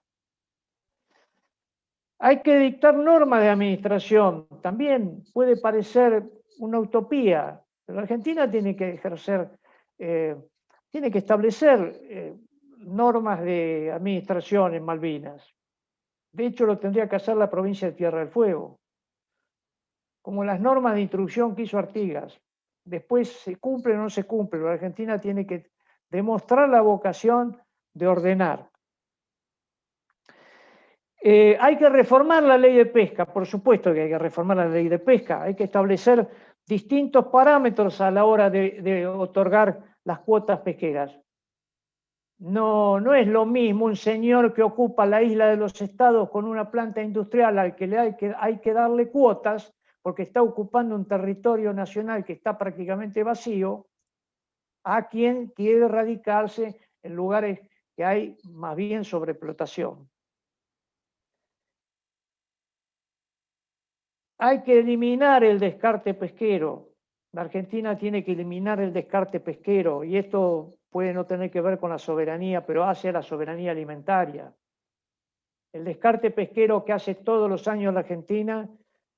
Hay que dictar normas de administración, también puede parecer una utopía, pero la Argentina tiene que ejercer, tiene que establecer normas de administración en Malvinas. De hecho, lo tendría que hacer la provincia de Tierra del Fuego, como las normas de instrucción que hizo Artigas. Después se cumple o no se cumple, la Argentina tiene que demostrar la vocación de ordenar. Hay que reformar la ley de pesca, por supuesto que hay que reformar la ley de pesca, hay que establecer distintos parámetros a la hora de otorgar las cuotas pesqueras. No es lo mismo un señor que ocupa la isla de los Estados con una planta industrial al que hay que darle cuotas porque está ocupando un territorio nacional que está prácticamente vacío, a quien quiere radicarse en lugares que hay más bien sobreexplotación. Hay que eliminar el descarte pesquero. La Argentina tiene que eliminar el descarte pesquero y esto puede no tener que ver con la soberanía, pero hace a la soberanía alimentaria. El descarte pesquero que hace todos los años la Argentina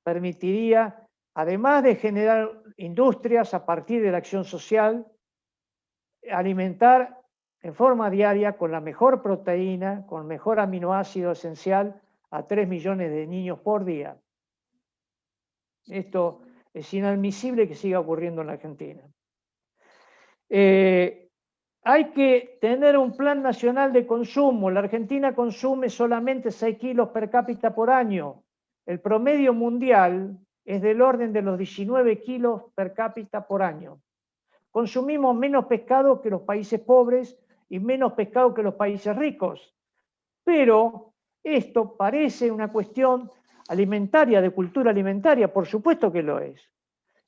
permitiría, además de generar industrias a partir de la acción social, alimentar en forma diaria con la mejor proteína, con mejor aminoácido esencial a 3 millones de niños por día. Esto es inadmisible que siga ocurriendo en la Argentina. Hay que tener un plan nacional de consumo. La Argentina consume solamente 6 kilos per cápita por año. El promedio mundial es del orden de los 19 kilos per cápita por año. Consumimos menos pescado que los países pobres y menos pescado que los países ricos. Pero esto parece una cuestión alimentaria, de cultura alimentaria, por supuesto que lo es.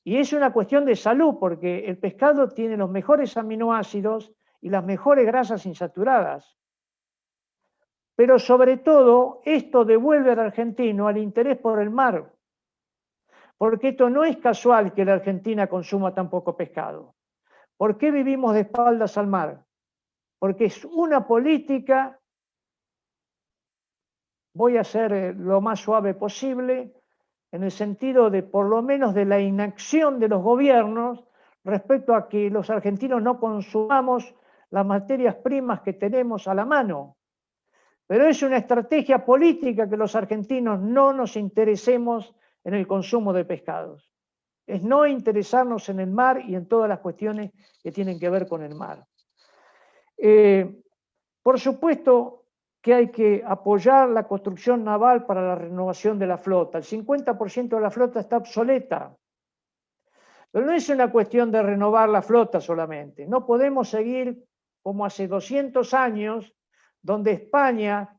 Y es una cuestión de salud, porque el pescado tiene los mejores aminoácidos y las mejores grasas insaturadas. Pero sobre todo, esto devuelve al argentino al interés por el mar. Porque esto no es casual que la Argentina consuma tan poco pescado. ¿Por qué vivimos de espaldas al mar? Porque es una política, voy a ser lo más suave posible, en el sentido de, por lo menos, de la inacción de los gobiernos respecto a que los argentinos no consumamos las materias primas que tenemos a la mano. Pero es una estrategia política que los argentinos no nos interesemos en el consumo de pescados. Es no interesarnos en el mar y en todas las cuestiones que tienen que ver con el mar. Por supuesto que hay que apoyar la construcción naval para la renovación de la flota. El 50% de la flota está obsoleta. Pero no es una cuestión de renovar la flota solamente. No podemos seguir como hace 200 años, donde España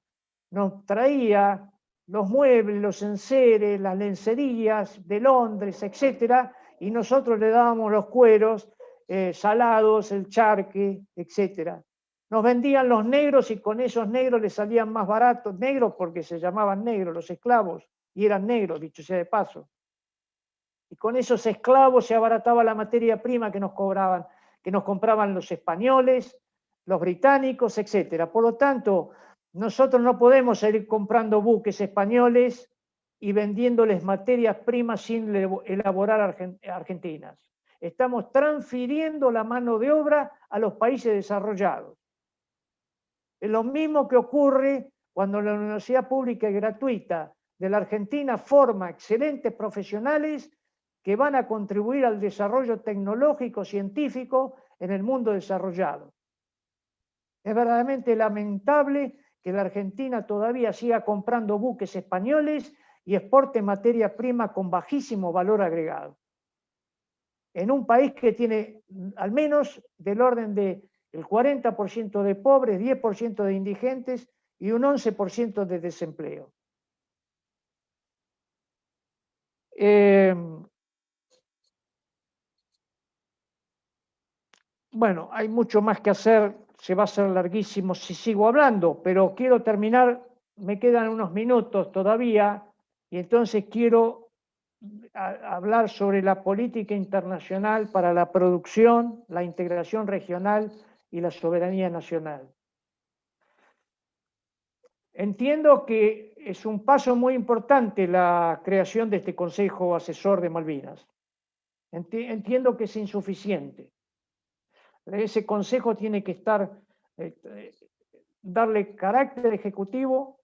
nos traía los muebles, los enseres, las lencerías de Londres, etcétera, y nosotros le dábamos los cueros salados, el charque, etcétera. Nos vendían los negros y con esos negros les salían más baratos, negros porque se llamaban negros los esclavos, y eran negros, dicho sea de paso. Y con esos esclavos se abarataba la materia prima que nos cobraban, que nos compraban los españoles, los británicos, etcétera. Por lo tanto, nosotros no podemos seguir comprando buques españoles y vendiéndoles materias primas sin elaborar argentinas. Estamos transfiriendo la mano de obra a los países desarrollados. Es lo mismo que ocurre cuando la universidad pública y gratuita de la Argentina forma excelentes profesionales que van a contribuir al desarrollo tecnológico, científico en el mundo desarrollado. Es verdaderamente lamentable que la Argentina todavía siga comprando buques españoles y exporte materia prima con bajísimo valor agregado. En un país que tiene al menos del orden del 40% de pobres, 10% de indigentes y un 11% de desempleo. Bueno, hay mucho más que hacer, se va a hacer larguísimo si sigo hablando, pero quiero terminar, me quedan unos minutos todavía, y entonces quiero hablar sobre la política internacional para la producción, la integración regional y la soberanía nacional. Entiendo que es un paso muy importante la creación de este Consejo Asesor de Malvinas. Entiendo que es insuficiente. Ese consejo tiene que estar, darle carácter ejecutivo,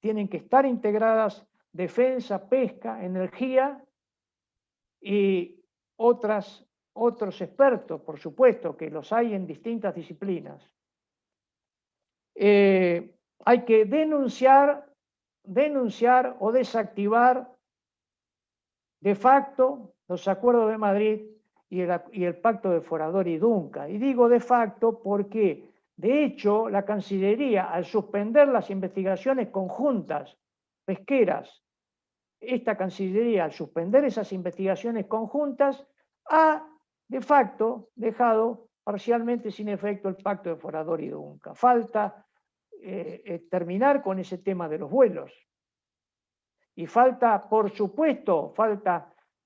tienen que estar integradas defensa, pesca, energía y otros expertos, por supuesto, que los hay en distintas disciplinas. Hay que denunciar o desactivar de facto los acuerdos de Madrid y el pacto de Forador y Dunca. Y digo de facto porque, de hecho, la Cancillería, al suspender las investigaciones conjuntas pesqueras, esta Cancillería, al suspender esas investigaciones conjuntas, ha de facto dejado parcialmente sin efecto el pacto de Forador y Dunca. Falta terminar con ese tema de los vuelos. Y falta, por supuesto,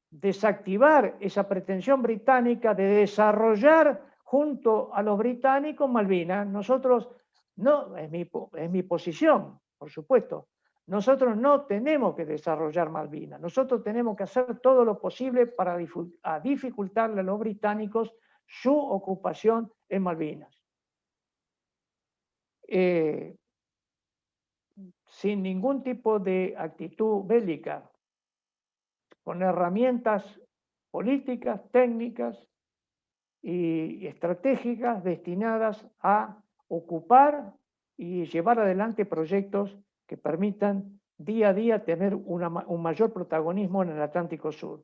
desactivar esa pretensión británica de desarrollar junto a los británicos Malvinas. Nosotros, no, es mi posición, por supuesto, nosotros no tenemos que desarrollar Malvinas, nosotros tenemos que hacer todo lo posible para dificultarle a los británicos su ocupación en Malvinas. Sin ningún tipo de actitud bélica, con herramientas políticas, técnicas y estratégicas destinadas a ocupar y llevar adelante proyectos que permitan día a día tener un mayor protagonismo en el Atlántico Sur.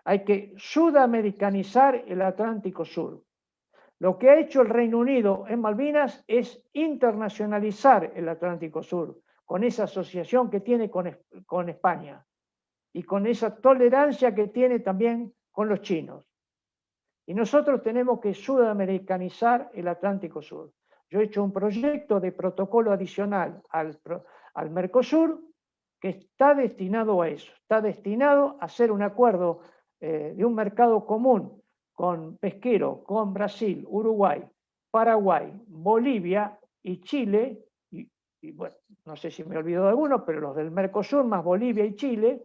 Hay que sudamericanizar el Atlántico Sur. Lo que ha hecho el Reino Unido en Malvinas es internacionalizar el Atlántico Sur, con esa asociación que tiene con España y con esa tolerancia que tiene también con los chinos. Y nosotros tenemos que sudamericanizar el Atlántico Sur. Yo he hecho un proyecto de protocolo adicional al Mercosur que está destinado a eso, está destinado a hacer un acuerdo de un mercado común con pesquero, con Brasil, Uruguay, Paraguay, Bolivia y Chile, y bueno, no sé si me olvido de alguno, pero los del Mercosur más Bolivia y Chile,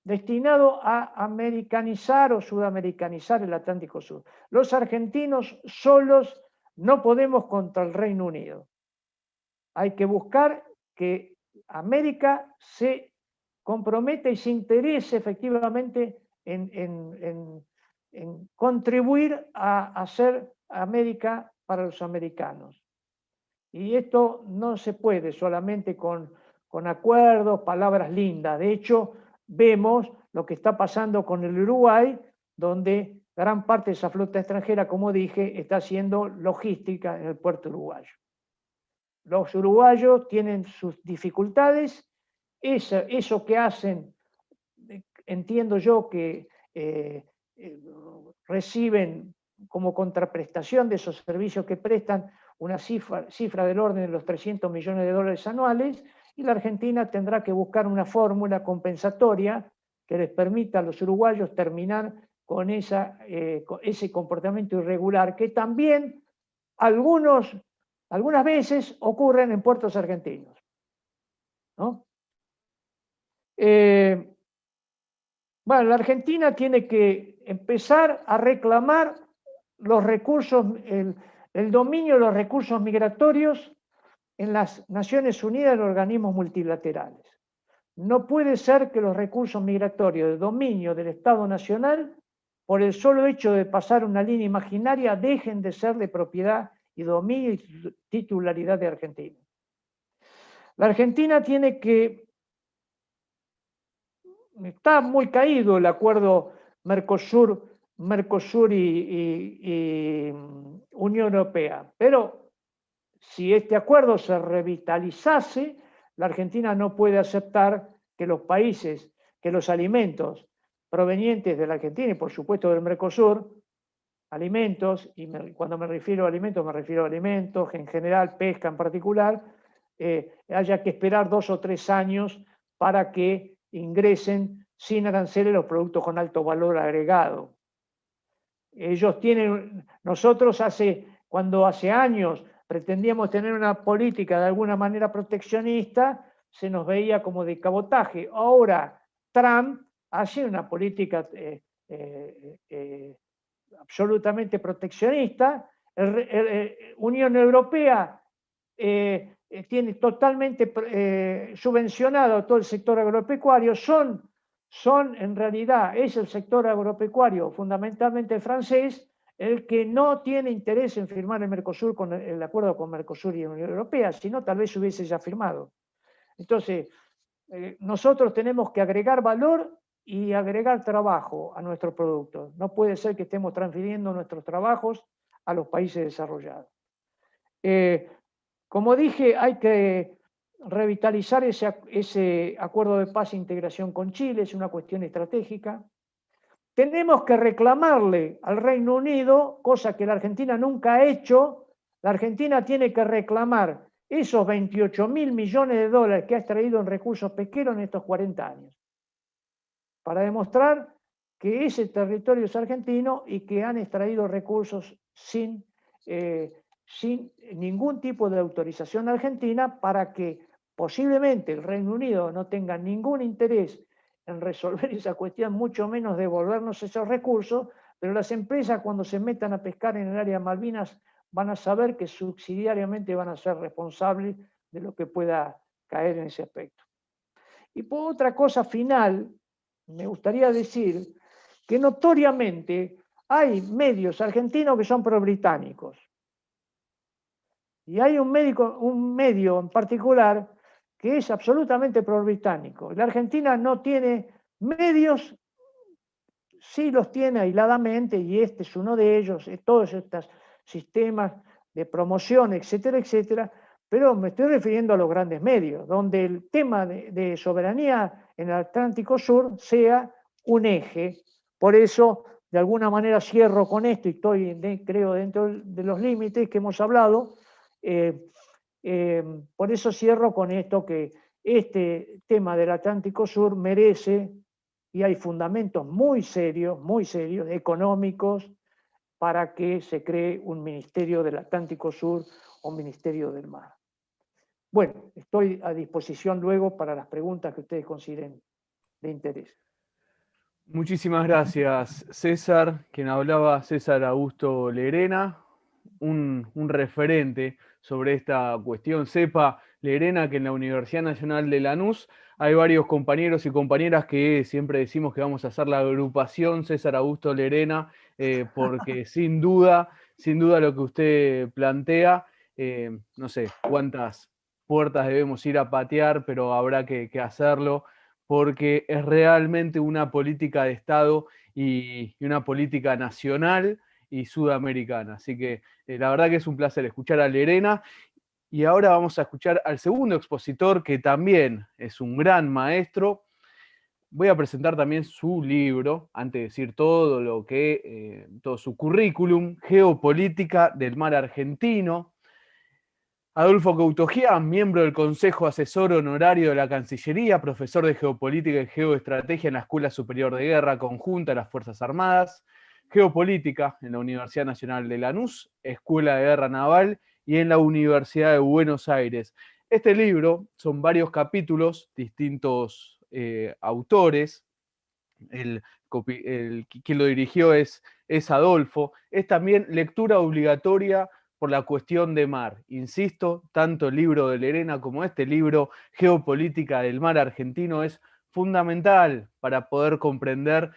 destinado a americanizar o sudamericanizar el Atlántico Sur. Los argentinos solos no podemos contra el Reino Unido. Hay que buscar que América se comprometa y se interese efectivamente en contribuir a hacer América para los americanos. Y esto no se puede solamente con acuerdos, palabras lindas. De hecho, vemos lo que está pasando con el Uruguay, donde gran parte de esa flota extranjera, como dije, está haciendo logística en el puerto uruguayo. Los uruguayos tienen sus dificultades, eso que hacen, entiendo yo que reciben como contraprestación de esos servicios que prestan una cifra del orden de los 300 millones de dólares anuales, y la Argentina tendrá que buscar una fórmula compensatoria que les permita a los uruguayos terminar con ese comportamiento irregular que también algunas veces ocurren en puertos argentinos, ¿no? Bueno, la Argentina tiene que empezar a reclamar los recursos, el dominio de los recursos migratorios en las Naciones Unidas y en organismos multilaterales. No puede ser que los recursos migratorios de dominio del Estado Nacional, por el solo hecho de pasar una línea imaginaria, dejen de ser de propiedad y dominio y titularidad de Argentina. La Argentina tiene que... Está muy caído el acuerdo Mercosur y Unión Europea, pero si este acuerdo se revitalizase, la Argentina no puede aceptar que los países, que los alimentos provenientes de la Argentina y por supuesto del Mercosur, alimentos, y cuando me refiero a alimentos en general, pesca en particular, haya que esperar 2 o 3 años para que ingresen sin aranceles los productos con alto valor agregado. Ellos tienen, nosotros cuando hace años pretendíamos tener una política de alguna manera proteccionista, se nos veía como de cabotaje. Ahora Trump hace una política absolutamente proteccionista. Unión Europea tiene totalmente subvencionado todo el sector agropecuario. En realidad, es el sector agropecuario, fundamentalmente francés, el que no tiene interés en firmar el acuerdo con Mercosur y Unión Europea, si no, tal vez hubiese ya firmado. Entonces, nosotros tenemos que agregar valor y agregar trabajo a nuestros productos. No puede ser que estemos transfiriendo nuestros trabajos a los países desarrollados. Como dije, hay que revitalizar ese acuerdo de paz e integración con Chile, es una cuestión estratégica. Tenemos que reclamarle al Reino Unido, cosa que la Argentina nunca ha hecho. La Argentina tiene que reclamar esos 28.000 millones de dólares que ha extraído en recursos pesqueros en estos 40 años, para demostrar que ese territorio es argentino y que han extraído recursos sin ningún tipo de autorización argentina, para que posiblemente el Reino Unido no tenga ningún interés en resolver esa cuestión, mucho menos devolvernos esos recursos, pero las empresas, cuando se metan a pescar en el área de Malvinas, van a saber que subsidiariamente van a ser responsables de lo que pueda caer en ese aspecto. Y por otra cosa final, me gustaría decir que notoriamente hay medios argentinos que son pro-británicos. Y hay un medio en particular que es absolutamente pro-británico. La Argentina no tiene medios, sí los tiene aisladamente, y este es uno de ellos, todos estos sistemas de promoción, etcétera, etcétera, pero me estoy refiriendo a los grandes medios, donde el tema de soberanía en el Atlántico Sur sea un eje. Por eso, de alguna manera, cierro con esto, y creo dentro de los límites que hemos hablado. Por eso cierro con esto, que este tema del Atlántico Sur merece, y hay fundamentos muy serios, económicos, para que se cree un Ministerio del Atlántico Sur o Ministerio del Mar. Bueno, estoy a disposición luego para las preguntas que ustedes consideren de interés. Muchísimas gracias, César. Quien hablaba, César Augusto Lerena, un referente sobre esta cuestión. Sepa, Lerena, que en la Universidad Nacional de Lanús hay varios compañeros y compañeras que siempre decimos que vamos a hacer la agrupación César Augusto Lerena, porque sin duda lo que usted plantea, no sé cuántas puertas debemos ir a patear, pero habrá que hacerlo, porque es realmente una política de Estado y una política nacional y sudamericana. Así que la verdad que es un placer escuchar a Lerena. Y ahora vamos a escuchar al segundo expositor, que también es un gran maestro. Voy a presentar también su libro, antes de decir todo todo su currículum, Geopolítica del Mar Argentino. Adolfo Coutojian, miembro del Consejo Asesor Honorario de la Cancillería, profesor de Geopolítica y Geoestrategia en la Escuela Superior de Guerra Conjunta de las Fuerzas Armadas, Geopolítica en la Universidad Nacional de Lanús, Escuela de Guerra Naval y en la Universidad de Buenos Aires. Este libro son varios capítulos, distintos autores. Quien lo dirigió es Adolfo. Es también lectura obligatoria por la cuestión de mar. Insisto, tanto el libro de Lerena como este libro, Geopolítica del Mar Argentino, es fundamental para poder comprender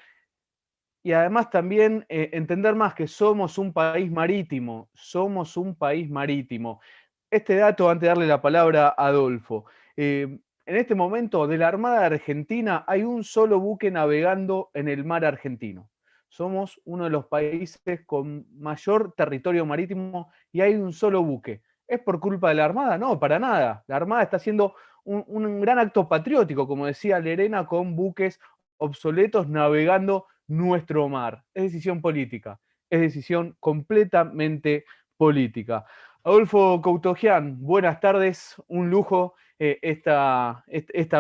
y además también entender más que somos un país marítimo. Somos un país marítimo. Este dato, antes de darle la palabra a Adolfo. En este momento, de la Armada Argentina, hay un solo buque navegando en el mar argentino. Somos uno de los países con mayor territorio marítimo y hay un solo buque. ¿Es por culpa de la Armada? No, para nada. La Armada está haciendo un gran acto patriótico, como decía Lerena, con buques obsoletos navegando nuestro mar. Es decisión política, es decisión completamente política. Adolfo Coutojian, buenas tardes, un lujo esta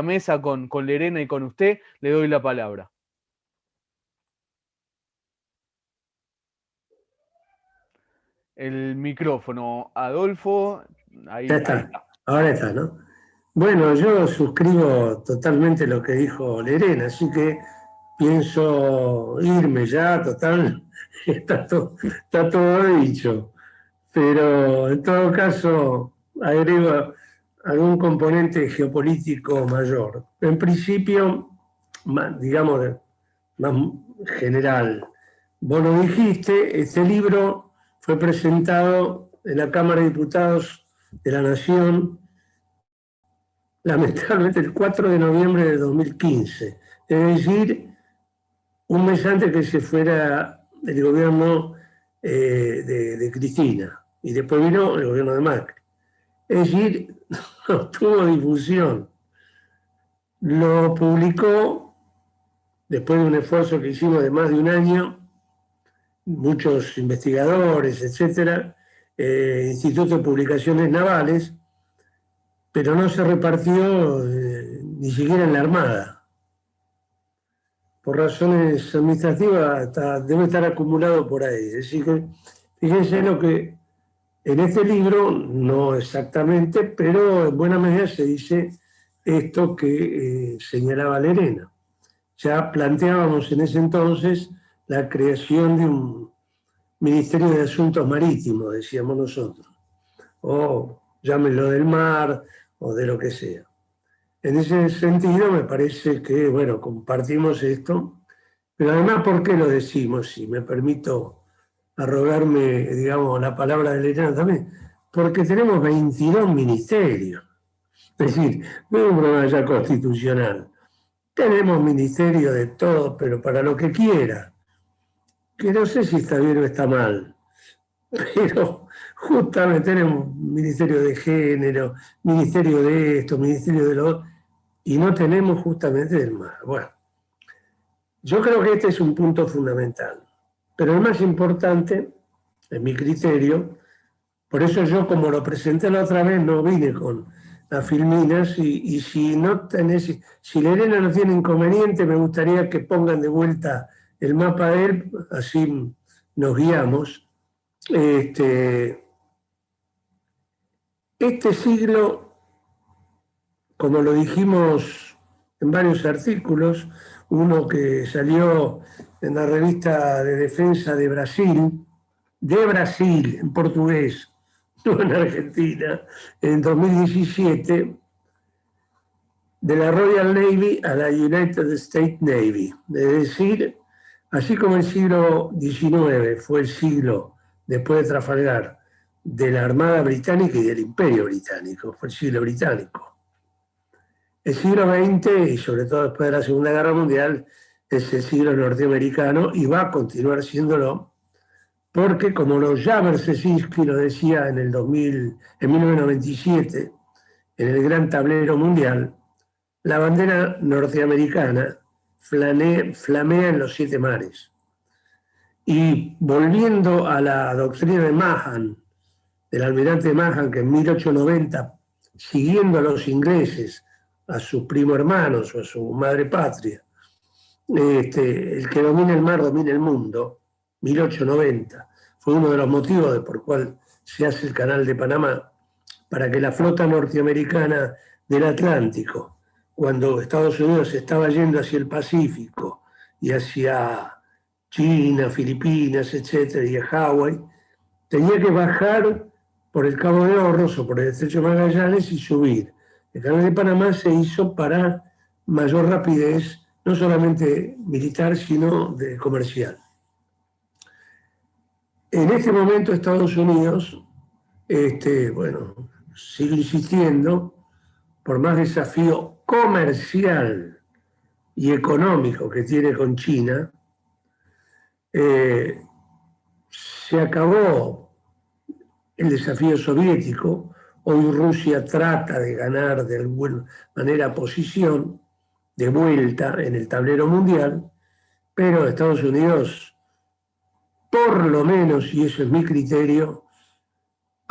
mesa con Lerena y con usted. Le doy la palabra. El micrófono, Adolfo, ahí Ya está, ahora está, ¿no? Bueno, yo suscribo totalmente lo que dijo Lerena, así que pienso irme ya, total, está todo dicho. Pero en todo caso, agrego algún componente geopolítico mayor. En principio, digamos, más general. Vos lo dijiste, este libro fue presentado en la Cámara de Diputados de la Nación, lamentablemente el 4 de noviembre de 2015, es decir, un mes antes que se fuera el gobierno de Cristina, y después vino el gobierno de Macri. Es decir, no tuvo difusión. Lo publicó después de un esfuerzo que hicimos de más de un año, muchos investigadores, etcétera, Instituto de Publicaciones Navales, pero no se repartió ni siquiera en la Armada. Por razones administrativas debe estar acumulado por ahí. Así que fíjense lo que en este libro, no exactamente, pero en buena medida se dice esto que señalaba Lerena. Ya planteábamos en ese entonces la creación de un Ministerio de Asuntos Marítimos, decíamos nosotros, o llámenlo del mar, o de lo que sea. En ese sentido me parece que, bueno, compartimos esto, pero además, ¿por qué lo decimos? Si me permito arrogarme, digamos, la palabra de Lerena también, porque tenemos 22 ministerios. Es decir, no es un problema ya constitucional. Tenemos ministerio de todo, pero para lo que quiera. Que no sé si está bien o está mal, pero justamente tenemos ministerio de género, ministerio de esto, ministerio de lo otro, y no tenemos justamente del mar. Bueno, yo creo que este es un punto fundamental, pero el más importante, en mi criterio, por eso yo, como lo presenté la otra vez, no vine con las filminas, y si no tenés, si Lerena no tiene inconveniente, me gustaría que pongan de vuelta el mapa de él, así nos guiamos. Este siglo, como lo dijimos en varios artículos, uno que salió en la revista de defensa de Brasil, en portugués, no en Argentina, en 2017, de la Royal Navy a la United States Navy. Es decir, así como el siglo XIX fue el siglo, después de Trafalgar, de la Armada Británica y del Imperio Británico, fue el siglo británico. El siglo XX, y sobre todo después de la Segunda Guerra Mundial, es el siglo norteamericano y va a continuar siéndolo, porque como Jaber Szczecinski lo decía en 1997, en el Gran Tablero Mundial, la bandera norteamericana flamea en los 7 mares. Y volviendo a la doctrina de Mahan, del almirante Mahan, que en 1890, siguiendo a los ingleses, a sus primo hermanos o a su madre patria, el que domina el mar domina el mundo, 1890, fue uno de los motivos por cual se hace el Canal de Panamá, para que la flota norteamericana del Atlántico, cuando Estados Unidos se estaba yendo hacia el Pacífico y hacia China, Filipinas, etcétera, y a Hawái, tenía que bajar por el Cabo de Hornos o por el Estrecho de Magallanes y subir. El Canal de Panamá se hizo para mayor rapidez, no solamente militar, sino comercial. En este momento Estados Unidos, bueno, sigue insistiendo, por más desafío comercial y económico que tiene con China, se acabó el desafío soviético. Hoy Rusia trata de ganar de alguna manera posición de vuelta en el tablero mundial, pero Estados Unidos, por lo menos, y eso es mi criterio,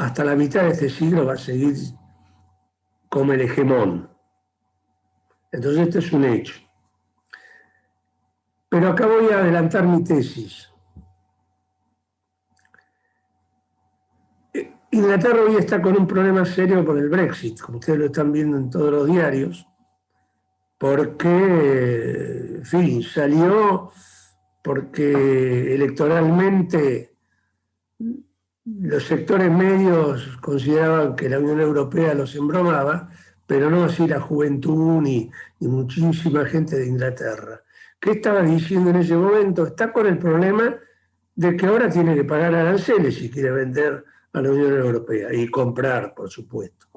hasta la mitad de este siglo va a seguir como el hegemón. Entonces este es un hecho. Pero acá voy a adelantar mi tesis. Inglaterra hoy está con un problema serio por el Brexit, como ustedes lo están viendo en todos los diarios, porque, en fin, salió porque electoralmente los sectores medios consideraban que la Unión Europea los embromaba, pero no así la juventud ni muchísima gente de Inglaterra. ¿Qué estaba diciendo en ese momento? Está con el problema de que ahora tiene que pagar aranceles si quiere vender a la Unión Europea y comprar, por supuesto.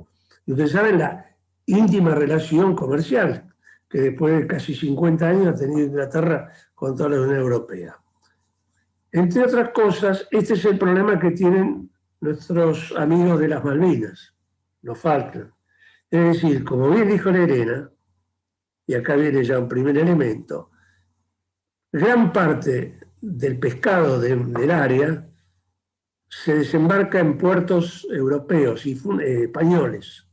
Y ustedes saben la íntima relación comercial que después de casi 50 años ha tenido Inglaterra con toda la Unión Europea. Entre otras cosas, este es el problema que tienen nuestros amigos de las Malvinas, los Falkland. Es decir, como bien dijo Lerena, y acá viene ya un primer elemento, gran parte del pescado del área se desembarca en puertos europeos y españoles,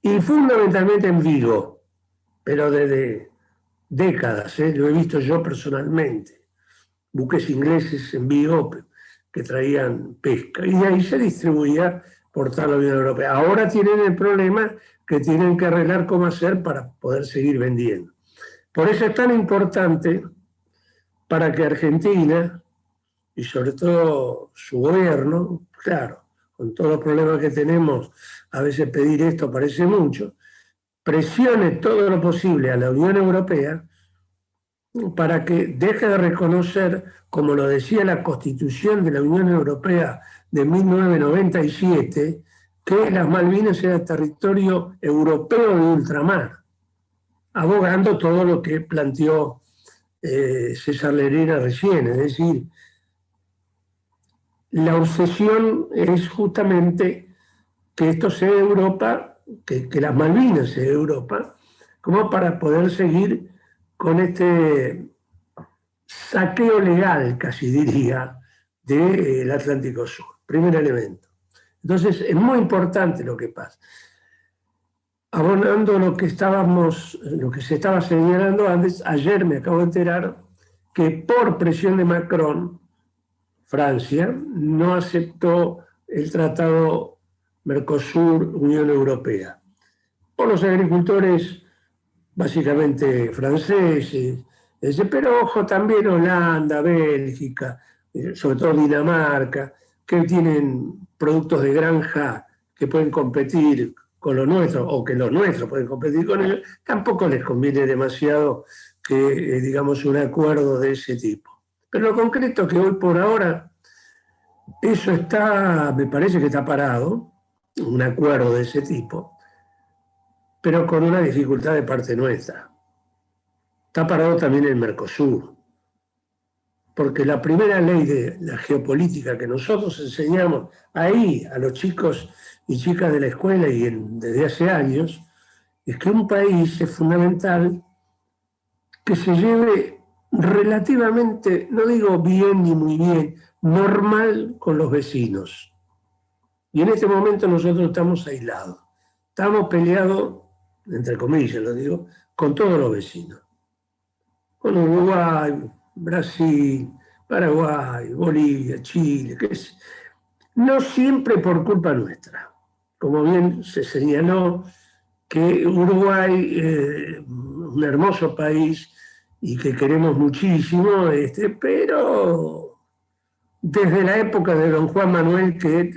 y fundamentalmente en Vigo, pero desde décadas, lo he visto yo personalmente, buques ingleses en Vigo que traían pesca, y de ahí se distribuía por toda la Unión Europea. Ahora tienen el problema que tienen que arreglar cómo hacer para poder seguir vendiendo. Por eso es tan importante para que Argentina, y sobre todo su gobierno, claro, con todos los problemas que tenemos, a veces pedir esto parece mucho, presione todo lo posible a la Unión Europea para que deje de reconocer, como lo decía la Constitución de la Unión Europea de 1997, que las Malvinas era territorio europeo de ultramar, abogando todo lo que planteó César Lerena recién, es decir, la obsesión es justamente que esto sea Europa, que las Malvinas sea Europa, como para poder seguir con este saqueo legal, casi diría, del Atlántico Sur. Primer elemento. Entonces, es muy importante lo que pasa. Abonando lo que se estaba señalando antes, ayer me acabo de enterar que por presión de Macron, Francia no aceptó el tratado Mercosur-Unión Europea. Por los agricultores básicamente franceses, pero ojo, también Holanda, Bélgica, sobre todo Dinamarca, que tienen productos de granja que pueden competir con los nuestros, o que los nuestros pueden competir con ellos, tampoco les conviene demasiado que, digamos, un acuerdo de ese tipo. Pero lo concreto es que hoy por ahora eso me parece que está parado, un acuerdo de ese tipo, pero con una dificultad de parte nuestra. Está parado también el Mercosur, porque la primera ley de la geopolítica que nosotros enseñamos ahí a los chicos y chicas de la escuela y desde hace años, es que un país es fundamental que se lleve relativamente, no digo bien ni muy bien, normal con los vecinos. Y en este momento nosotros estamos aislados. Estamos peleados, entre comillas lo digo, con todos los vecinos. Con Uruguay, Brasil, Paraguay, Bolivia, Chile, no siempre por culpa nuestra. Como bien se señaló, que Uruguay, un hermoso país y que queremos muchísimo, pero desde la época de don Juan Manuel, que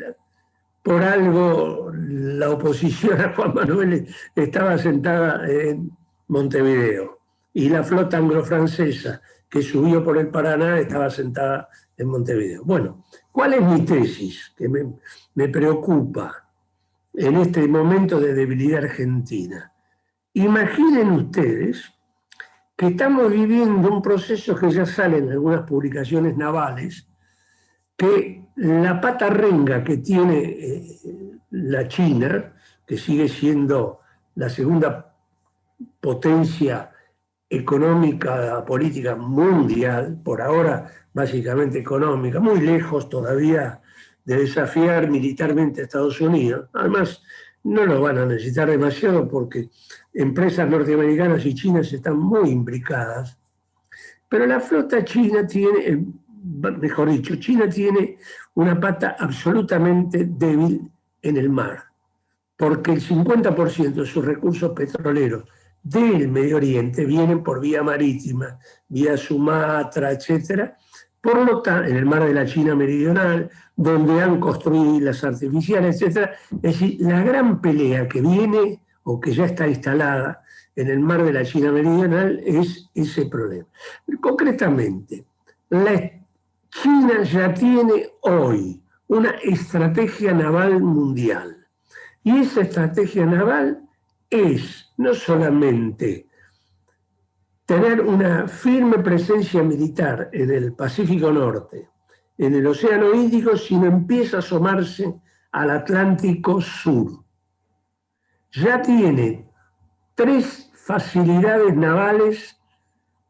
por algo la oposición a Juan Manuel estaba sentada en Montevideo, y la flota anglo-francesa que subió por el Paraná estaba sentada en Montevideo. Bueno, ¿cuál es mi tesis que me preocupa en este momento de debilidad argentina? Imaginen ustedes que estamos viviendo un proceso que ya sale en algunas publicaciones navales, que la pata renga que tiene la China, que sigue siendo la segunda potencia económica, política mundial, por ahora básicamente económica, muy lejos todavía de desafiar militarmente a Estados Unidos. Además, no lo van a necesitar demasiado porque empresas norteamericanas y chinas están muy imbricadas. Pero la flota china tiene, mejor dicho, China tiene una pata absolutamente débil en el mar, porque el 50% de sus recursos petroleros del Medio Oriente vienen por vía marítima, vía Sumatra, etcétera, por lo tanto, en el mar de la China Meridional, donde han construido islas artificiales, etcétera. Es decir, la gran pelea que viene o que ya está instalada en el mar de la China Meridional es ese problema. Concretamente, la China ya tiene hoy una estrategia naval mundial. Y esa estrategia naval es no solamente tener una firme presencia militar en el Pacífico Norte, en el Océano Índico, sino empieza a asomarse al Atlántico Sur. Ya tiene 3 facilidades navales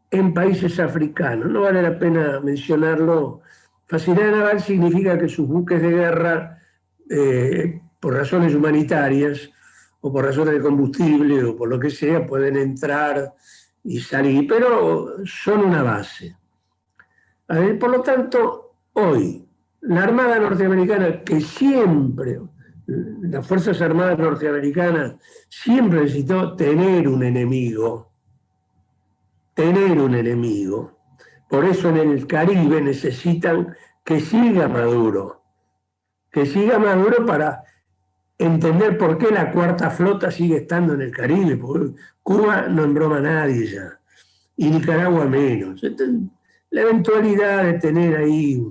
en países africanos. No vale la pena mencionarlo. Facilidad naval significa que sus buques de guerra, por razones humanitarias o por razones de combustible o por lo que sea, pueden entrar y salir, pero son una base. Por lo tanto, hoy, la Armada norteamericana, que siempre, las Fuerzas Armadas norteamericanas siempre necesitó tener un enemigo. Por eso en el Caribe necesitan que siga Maduro para entender por qué la cuarta flota sigue estando en el Caribe, porque Cuba no embroma a nadie ya, y Nicaragua menos. Entonces, la eventualidad de tener ahí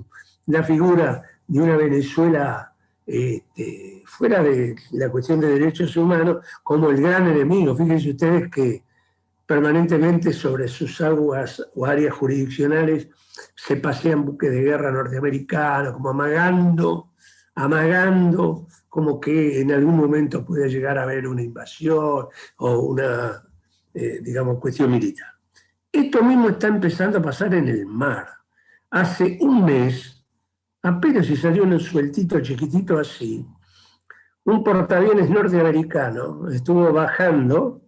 la figura de una Venezuela fuera de la cuestión de derechos humanos como el gran enemigo. Fíjense ustedes que permanentemente sobre sus aguas o áreas jurisdiccionales se pasean buques de guerra norteamericanos, como amagando como que en algún momento puede llegar a haber una invasión o una, cuestión militar. Esto mismo está empezando a pasar en el mar. Hace un mes, apenas si salió un sueltito chiquitito así, un portaaviones norteamericano estuvo bajando,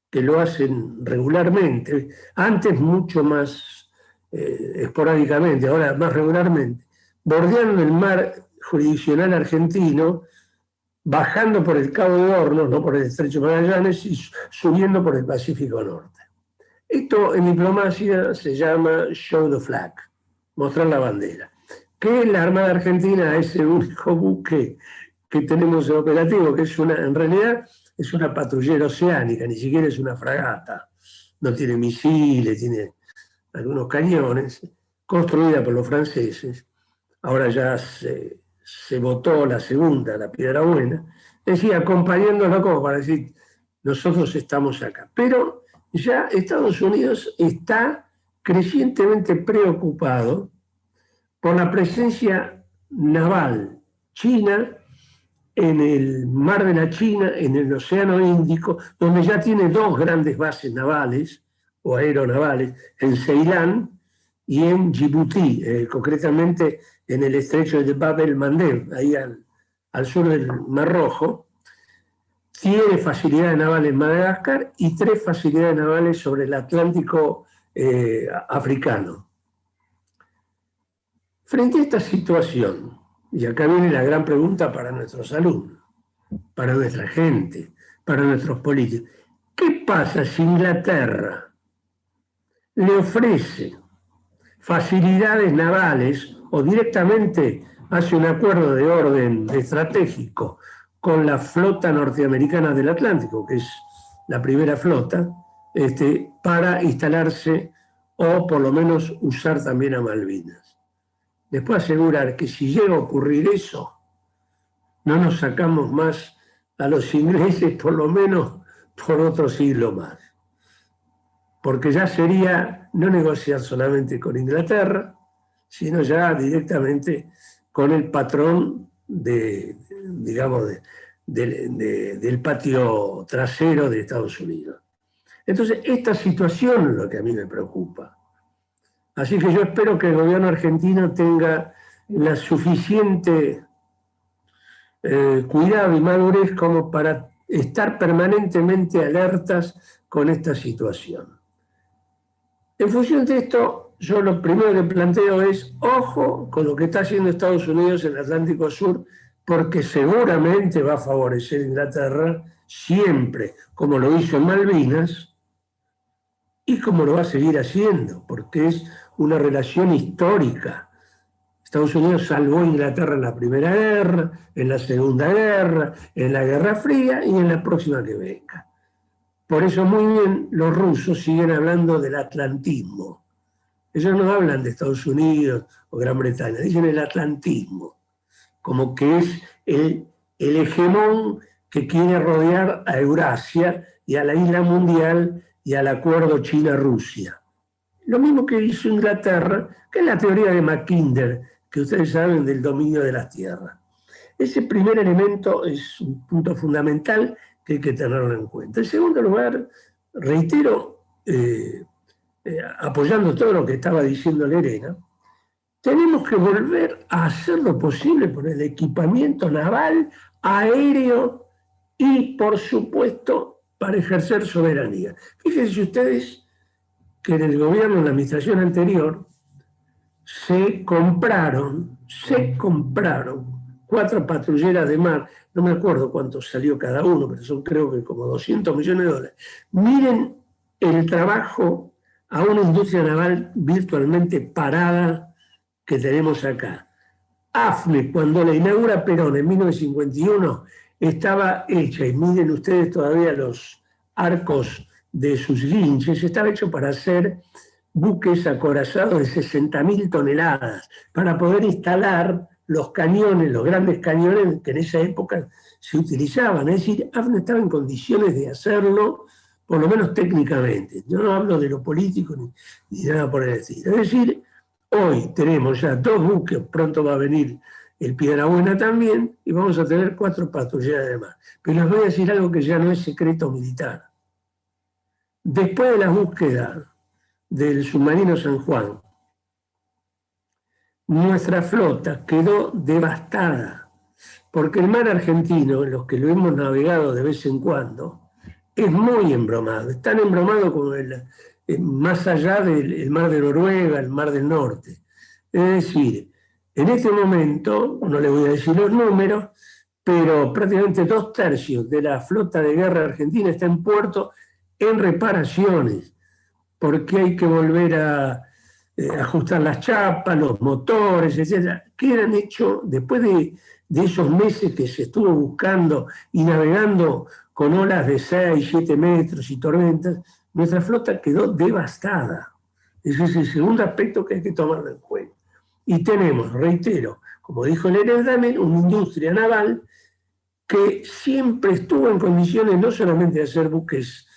que lo hacen regularmente, antes mucho más esporádicamente, ahora más regularmente, bordeando el mar jurisdiccional argentino, bajando por el Cabo de Hornos, no por el Estrecho de Magallanes, y subiendo por el Pacífico Norte. Esto en diplomacia se llama show the flag, mostrar la bandera. Que la Armada Argentina es el único buque que tenemos en operativo, que es en realidad es una patrullera oceánica, ni siquiera es una fragata. No tiene misiles, tiene algunos cañones, construida por los franceses. Ahora ya se votó la segunda, la Piedra Buena. Es decir, acompañándola como para decir, nosotros estamos acá. Pero ya Estados Unidos está crecientemente preocupado por la presencia naval china en el mar de la China, en el Océano Índico, donde ya tiene 2 grandes bases navales o aeronavales, en Ceilán y en Djibouti, concretamente en el estrecho de Bab el-Mandeb, ahí al sur del Mar Rojo. Tiene facilidades navales en Madagascar y 3 facilidades navales sobre el Atlántico africano. Frente a esta situación, y acá viene la gran pregunta para nuestros alumnos, para nuestra gente, para nuestros políticos, ¿qué pasa si Inglaterra le ofrece facilidades navales o directamente hace un acuerdo de orden estratégico con la flota norteamericana del Atlántico, que es la primera flota, para instalarse o por lo menos usar también a Malvinas? Les puedo asegurar que si llega a ocurrir eso, no nos sacamos más a los ingleses por lo menos por otro siglo más. Porque ya sería no negociar solamente con Inglaterra, sino ya directamente con el patrón del patio trasero de Estados Unidos. Entonces, esta situación es lo que a mí me preocupa. Así que yo espero que el gobierno argentino tenga la suficiente cuidado y madurez como para estar permanentemente alertas con esta situación. En función de esto, yo lo primero que planteo es, ojo con lo que está haciendo Estados Unidos en el Atlántico Sur, porque seguramente va a favorecer a Inglaterra siempre, como lo hizo en Malvinas, y como lo va a seguir haciendo, porque es una relación histórica. Estados Unidos salvó a Inglaterra en la Primera Guerra, en la Segunda Guerra, en la Guerra Fría y en la próxima que venga. Por eso muy bien los rusos siguen hablando del atlantismo. Ellos no hablan de Estados Unidos o Gran Bretaña, dicen el atlantismo, como que es el hegemón que quiere rodear a Eurasia y a la isla mundial y al acuerdo China-Rusia. Lo mismo que hizo Inglaterra, que es la teoría de Mackinder, que ustedes saben del dominio de las tierras. Ese primer elemento es un punto fundamental que hay que tenerlo en cuenta. En segundo lugar, reitero, apoyando todo lo que estaba diciendo Lerena, tenemos que volver a hacer lo posible por el equipamiento naval, aéreo y, por supuesto, para ejercer soberanía. Fíjense ustedes que en el gobierno, en la administración anterior, se compraron 4 patrulleras de mar, no me acuerdo cuánto salió cada uno, pero son creo que como $200 millones. Miren el trabajo a una industria naval virtualmente parada que tenemos acá. AFME, cuando la inaugura Perón en 1951, estaba hecha, y miren ustedes todavía los arcos de sus guinches, estaba hecho para hacer buques acorazados de 60.000 toneladas, para poder instalar los cañones, los grandes cañones que en esa época se utilizaban. Es decir, AFME estaba en condiciones de hacerlo, por lo menos técnicamente. Yo no hablo de lo político ni nada por el estilo. Es decir, hoy tenemos ya 2 buques, pronto va a venir el Piedrabuena también, y vamos a tener 4 patrulleras de mar. Pero les voy a decir algo que ya no es secreto militar. Después de la búsqueda del submarino San Juan, nuestra flota quedó devastada, porque el mar argentino, en los que lo hemos navegado de vez en cuando, es muy embromado, es tan embromado como más allá del mar de Noruega, el mar del norte. Es decir, en este momento, no le voy a decir los números, pero prácticamente 2/3 de la flota de guerra argentina está en puerto en reparaciones, porque hay que volver a ajustar las chapas, los motores, etc. Quedan hechos, después de esos meses que se estuvo buscando y navegando con olas de 6, 7 metros y tormentas, nuestra flota quedó devastada. Ese es el segundo aspecto que hay que tomarlo en cuenta. Y tenemos, reitero, como dijo Lerena también, una industria naval que siempre estuvo en condiciones no solamente de hacer buques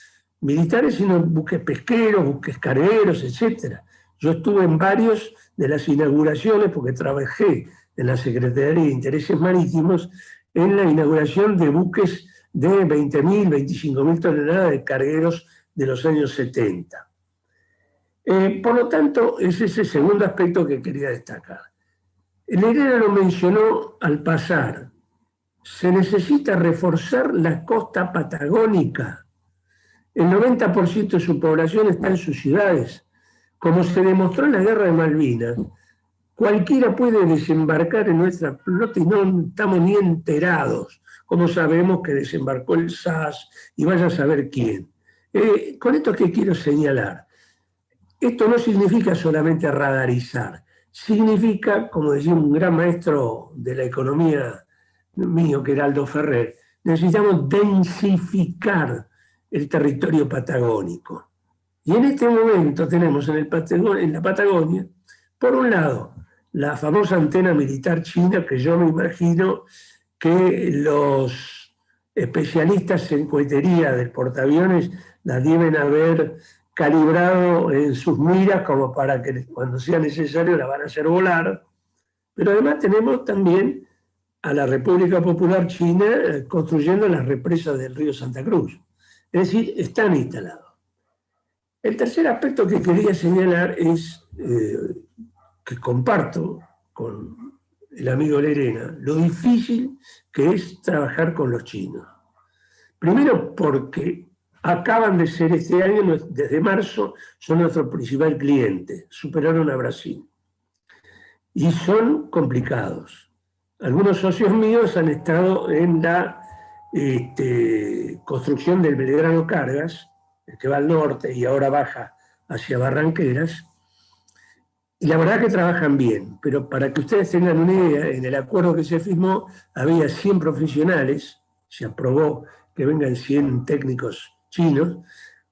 militares, sino buques pesqueros, buques cargueros, etc. Yo estuve en varios de las inauguraciones, porque trabajé en la Secretaría de Intereses Marítimos, en la inauguración de buques de 20.000, 25.000 toneladas de cargueros de los años 70. Por lo tanto, es ese segundo aspecto que quería destacar. Lerena lo mencionó al pasar. Se necesita reforzar la costa patagónica. El 90% de su población está en sus ciudades. Como se demostró en la Guerra de Malvinas, cualquiera puede desembarcar en nuestra flota y no estamos ni enterados. Como sabemos que desembarcó el SAS y vaya a saber quién. Con esto que quiero señalar, esto no significa solamente radarizar, significa, como decía un gran maestro de la economía mío, que era Aldo Ferrer, necesitamos densificar el territorio patagónico. Y en este momento tenemos en la Patagonia, por un lado, la famosa antena militar china, que yo me imagino que los especialistas en cohetería del portaaviones la deben haber calibrado en sus miras como para que cuando sea necesario la van a hacer volar. Pero además tenemos también a la República Popular China construyendo las represas del río Santa Cruz. Es decir, están instalados. El tercer aspecto que quería señalar es que comparto con el amigo Lerena lo difícil que es trabajar con los chinos. Primero porque acaban de ser este año, desde marzo, son nuestro principal cliente, superaron a Brasil. Y son complicados. Algunos socios míos han estado en la construcción del Belgrano Cargas, el que va al norte y ahora baja hacia Barranqueras, y la verdad que trabajan bien, pero para que ustedes tengan una idea, en el acuerdo que se firmó había 100 profesionales, se aprobó que vengan 100 técnicos chinos,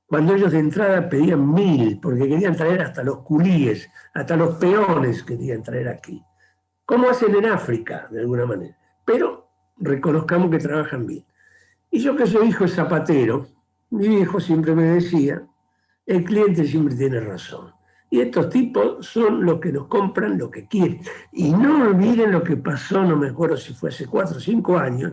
cuando ellos de entrada pedían 1000, porque querían traer hasta los culíes, hasta los peones querían traer aquí. Como hacen en África, de alguna manera. Pero reconozcamos que trabajan bien. Y yo que soy hijo de zapatero, mi viejo siempre me decía, el cliente siempre tiene razón. Y estos tipos son los que nos compran lo que quieren. Y no olviden lo que pasó, no me acuerdo si fue hace 4 o 5 años,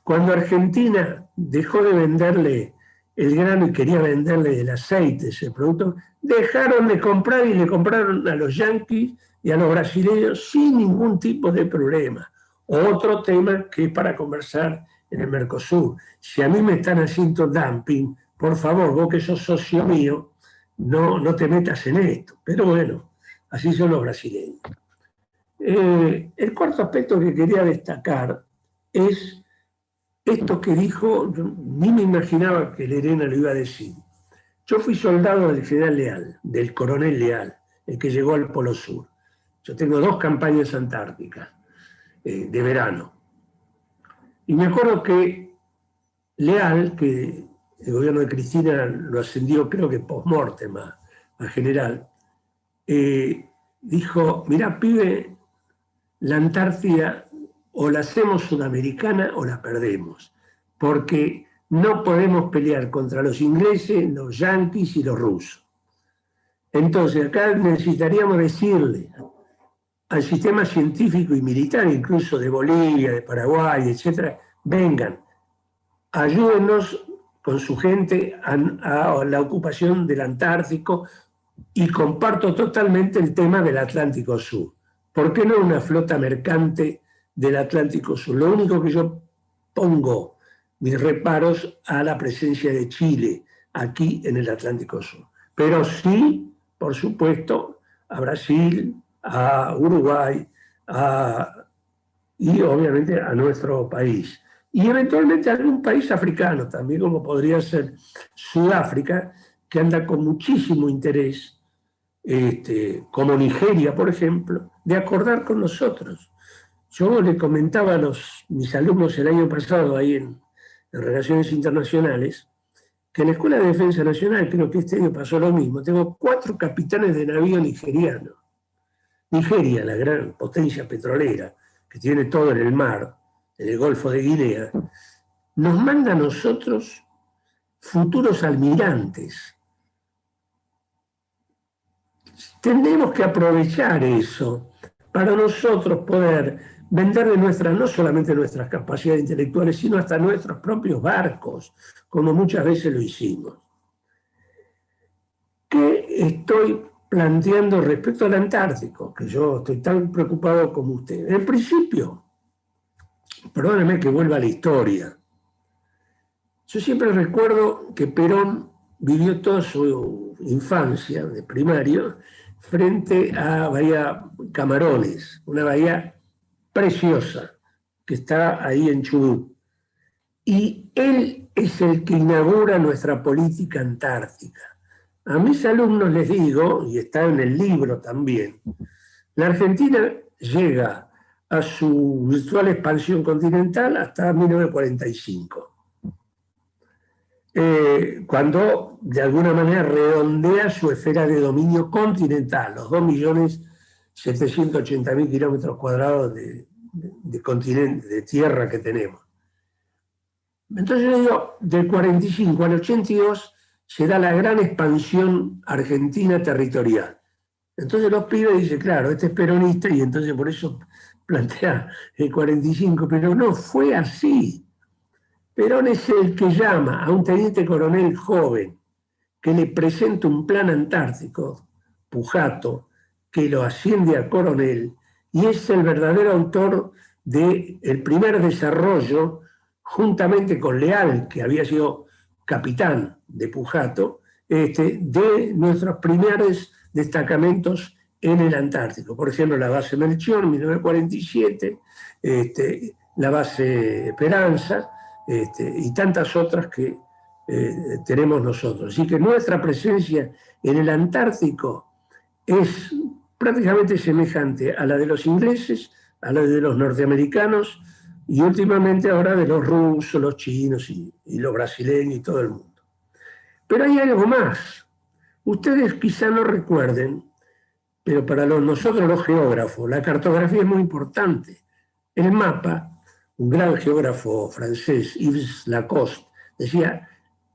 cuando Argentina dejó de venderle el grano y quería venderle el aceite, ese producto, dejaron de comprar y le compraron a los yanquis y a los brasileños sin ningún tipo de problema. Otro tema que es para conversar en el Mercosur. Si a mí me están haciendo dumping, por favor, vos que sos socio mío, no te metas en esto. Pero bueno, así son los brasileños. El cuarto aspecto que quería destacar es esto que dijo, yo ni me imaginaba que Lerena lo iba a decir. Yo fui soldado del general Leal, del coronel Leal, el que llegó al Polo Sur. Yo tengo 2 campañas antárticas de verano. Y me acuerdo que Leal, que el gobierno de Cristina lo ascendió, creo que post-mortem a general, dijo, mirá, pibe, la Antártida o la hacemos sudamericana o la perdemos, porque no podemos pelear contra los ingleses, los yanquis y los rusos. Entonces, acá necesitaríamos decirle al sistema científico y militar, incluso de Bolivia, de Paraguay, etcétera, vengan, ayúdenos con su gente a la ocupación del Antártico, y comparto totalmente el tema del Atlántico Sur. ¿Por qué no una flota mercante del Atlántico Sur? Lo único que yo pongo mis reparos a la presencia de Chile aquí en el Atlántico Sur. Pero sí, por supuesto, a Brasil, a Uruguay, y obviamente a nuestro país. Y eventualmente a algún país africano también, como podría ser Sudáfrica, que anda con muchísimo interés, como Nigeria, por ejemplo, de acordar con nosotros. Yo le comentaba a mis alumnos el año pasado ahí en Relaciones Internacionales, que en la Escuela de Defensa Nacional, creo que este año pasó lo mismo, tengo 4 capitanes de navío nigerianos. Nigeria, la gran potencia petrolera, que tiene todo en el mar, en el Golfo de Guinea, nos manda a nosotros futuros almirantes. Tenemos que aprovechar eso para nosotros poder venderle no solamente nuestras capacidades intelectuales, sino hasta nuestros propios barcos, como muchas veces lo hicimos. ¿Qué estoy planteando respecto al Antártico? Que yo estoy tan preocupado como usted. En principio, perdóneme que vuelva a la historia. Yo siempre recuerdo que Perón vivió toda su infancia de primario frente a Bahía Camarones, una bahía preciosa que está ahí en Chubut. Y él es el que inaugura nuestra política antártica. A mis alumnos les digo, y está en el libro también, la Argentina llega a su virtual expansión continental hasta 1945. Cuando de alguna manera redondea su esfera de dominio continental, los 2.780.000 kilómetros cuadrados de continente, de tierra que tenemos. Entonces yo digo, del 45 al 82 se da la gran expansión argentina territorial. Entonces los pibes dicen, claro, este es peronista y entonces por eso plantea el 45, pero no fue así. Perón es el que llama a un teniente coronel joven que le presenta un plan antártico, Pujato, que lo asciende a coronel, y es el verdadero autor del primer desarrollo, juntamente con Leal, que había sido capitán de Pujato, de nuestros primeros destacamentos en el Antártico. Por ejemplo, la base Melchor, 1947, la base Esperanza, y tantas otras que tenemos nosotros. Así que nuestra presencia en el Antártico es prácticamente semejante a la de los ingleses, a la de los norteamericanos y últimamente ahora de los rusos, los chinos y los brasileños y todo el mundo. Pero hay algo más. Ustedes quizá no recuerden, pero para nosotros los geógrafos, la cartografía es muy importante. El mapa, un gran geógrafo francés, Yves Lacoste, decía,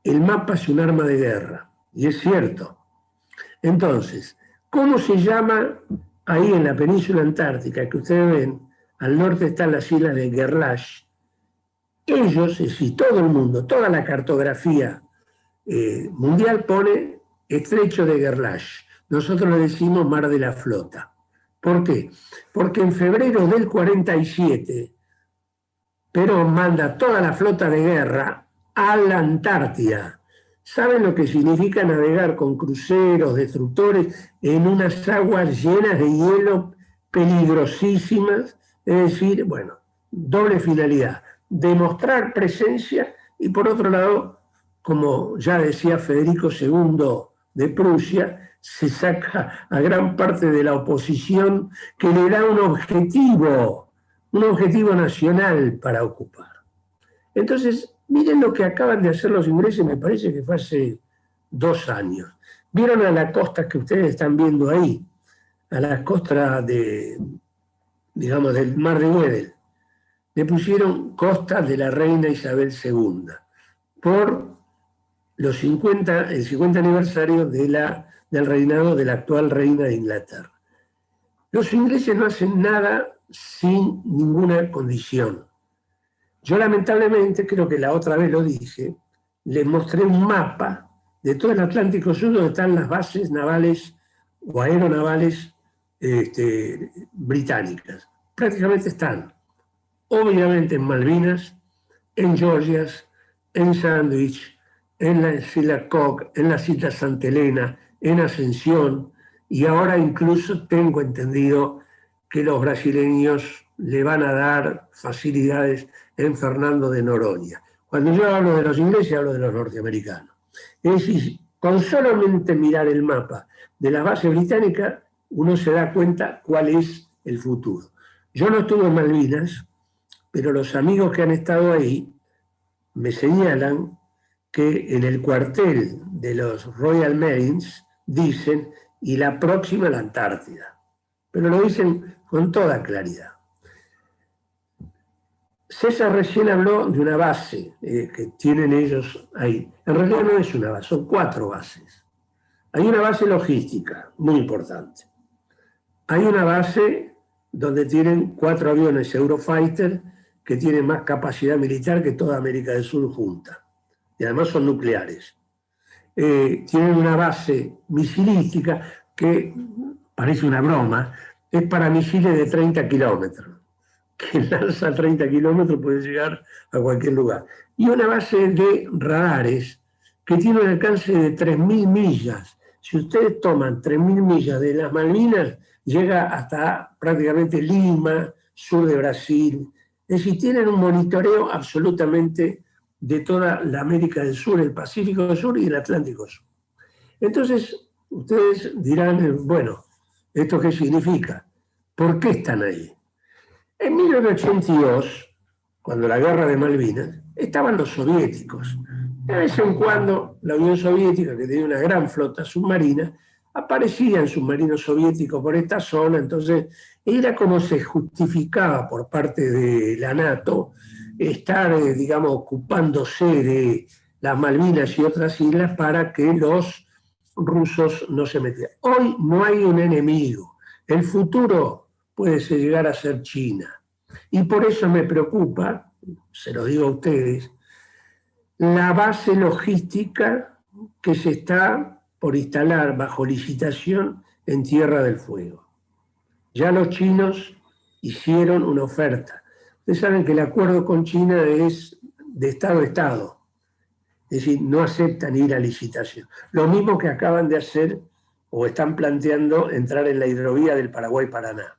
el mapa es un arma de guerra. Y es cierto. Entonces, ¿cómo se llama ahí en la península antártica que ustedes ven? Al norte están las islas de Gerlache. Ellos, es decir, todo el mundo, toda la cartografía mundial pone estrecho de Gerlache. Nosotros le decimos Mar de la Flota. ¿Por qué? Porque en febrero del 47, Perón manda toda la flota de guerra a la Antártida. ¿Saben lo que significa navegar con cruceros, destructores, en unas aguas llenas de hielo peligrosísimas? Es decir, bueno, doble finalidad, demostrar presencia y por otro lado, como ya decía Federico II de Prusia, se saca a gran parte de la oposición que le da un objetivo nacional para ocupar. Entonces, miren lo que acaban de hacer los ingleses, me parece que fue hace 2 años. ¿Vieron a la costa que ustedes están viendo ahí? A la costa digamos, del Mar de Weddell. Le pusieron Costa de la Reina Isabel II por el 50 aniversario del reinado de la actual reina de Inglaterra. Los ingleses no hacen nada sin ninguna condición. Yo lamentablemente, creo que la otra vez lo dije, les mostré un mapa de todo el Atlántico Sur donde están las bases navales o aeronavales británicas. Prácticamente están, obviamente, en Malvinas, en Georgias, en Sandwich, en la isla Cook, en las islas Santa Elena, en Ascensión, y ahora incluso tengo entendido que los brasileños le van a dar facilidades en Fernando de Noronha. Cuando yo hablo de los ingleses, hablo de los norteamericanos. Es decir, con solamente mirar el mapa de la base británica, uno se da cuenta cuál es el futuro. Yo no estuve en Malvinas, pero los amigos que han estado ahí me señalan que en el cuartel de los Royal Marines dicen, y la próxima la Antártida. Pero lo dicen con toda claridad. César recién habló de una base que tienen ellos ahí. En realidad no es una base, son 4 bases. Hay una base logística, muy importante. Hay una base donde tienen 4 aviones Eurofighter que tienen más capacidad militar que toda América del Sur junta. Y además son nucleares. Tienen una base misilística que parece una broma, es para misiles de 30 kilómetros. Que lanza 30 kilómetros puede llegar a cualquier lugar. Y una base de radares que tiene un alcance de 3.000 millas. Si ustedes toman 3.000 millas de las Malvinas, llega hasta prácticamente Lima, sur de Brasil. Es decir, tienen un monitoreo absolutamente de toda la América del Sur, el Pacífico Sur y el Atlántico Sur. Entonces, ustedes dirán, bueno, ¿esto qué significa? ¿Por qué están ahí? En 1982, cuando la guerra de Malvinas, estaban los soviéticos. De vez en cuando la Unión Soviética, que tenía una gran flota submarina, aparecían submarinos soviéticos por esta zona, entonces era como se justificaba por parte de la NATO estar, digamos, ocupándose de las Malvinas y otras islas para que los rusos no se metieran. Hoy no hay un enemigo. El futuro puede llegar a ser China. Y por eso me preocupa, se lo digo a ustedes, la base logística que se está por instalar bajo licitación en Tierra del Fuego. Ya los chinos hicieron una oferta. Ustedes saben que el acuerdo con China es de Estado a Estado, es decir, no aceptan ir a licitación. Lo mismo que acaban de hacer o están planteando entrar en la hidrovía del Paraguay-Paraná.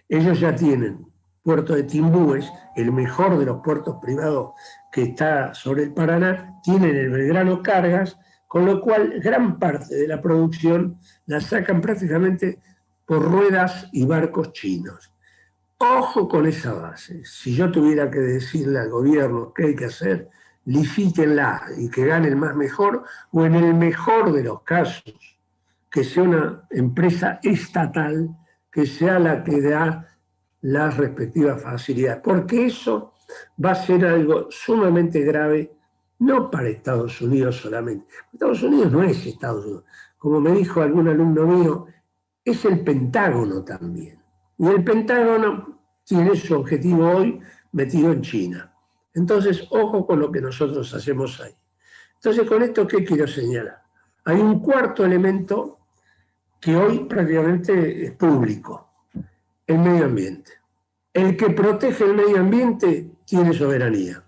Ellos ya tienen puerto de Timbúes, el mejor de los puertos privados que está sobre el Paraná, tienen el Belgrano Cargas, con lo cual gran parte de la producción la sacan prácticamente por ruedas y barcos chinos. Ojo con esa base. Si yo tuviera que decirle al gobierno qué hay que hacer, licítenla y que gane el más mejor, o en el mejor de los casos, que sea una empresa estatal, que sea la que da las respectivas facilidades, porque eso va a ser algo sumamente grave, no para Estados Unidos solamente. Estados Unidos no es Estados Unidos. Como me dijo algún alumno mío, es el Pentágono también. Y el Pentágono tiene su objetivo hoy metido en China. Entonces, ojo con lo que nosotros hacemos ahí. Entonces, con esto, ¿qué quiero señalar? Hay un cuarto elemento que hoy prácticamente es público, el medio ambiente. El que protege el medio ambiente tiene soberanía.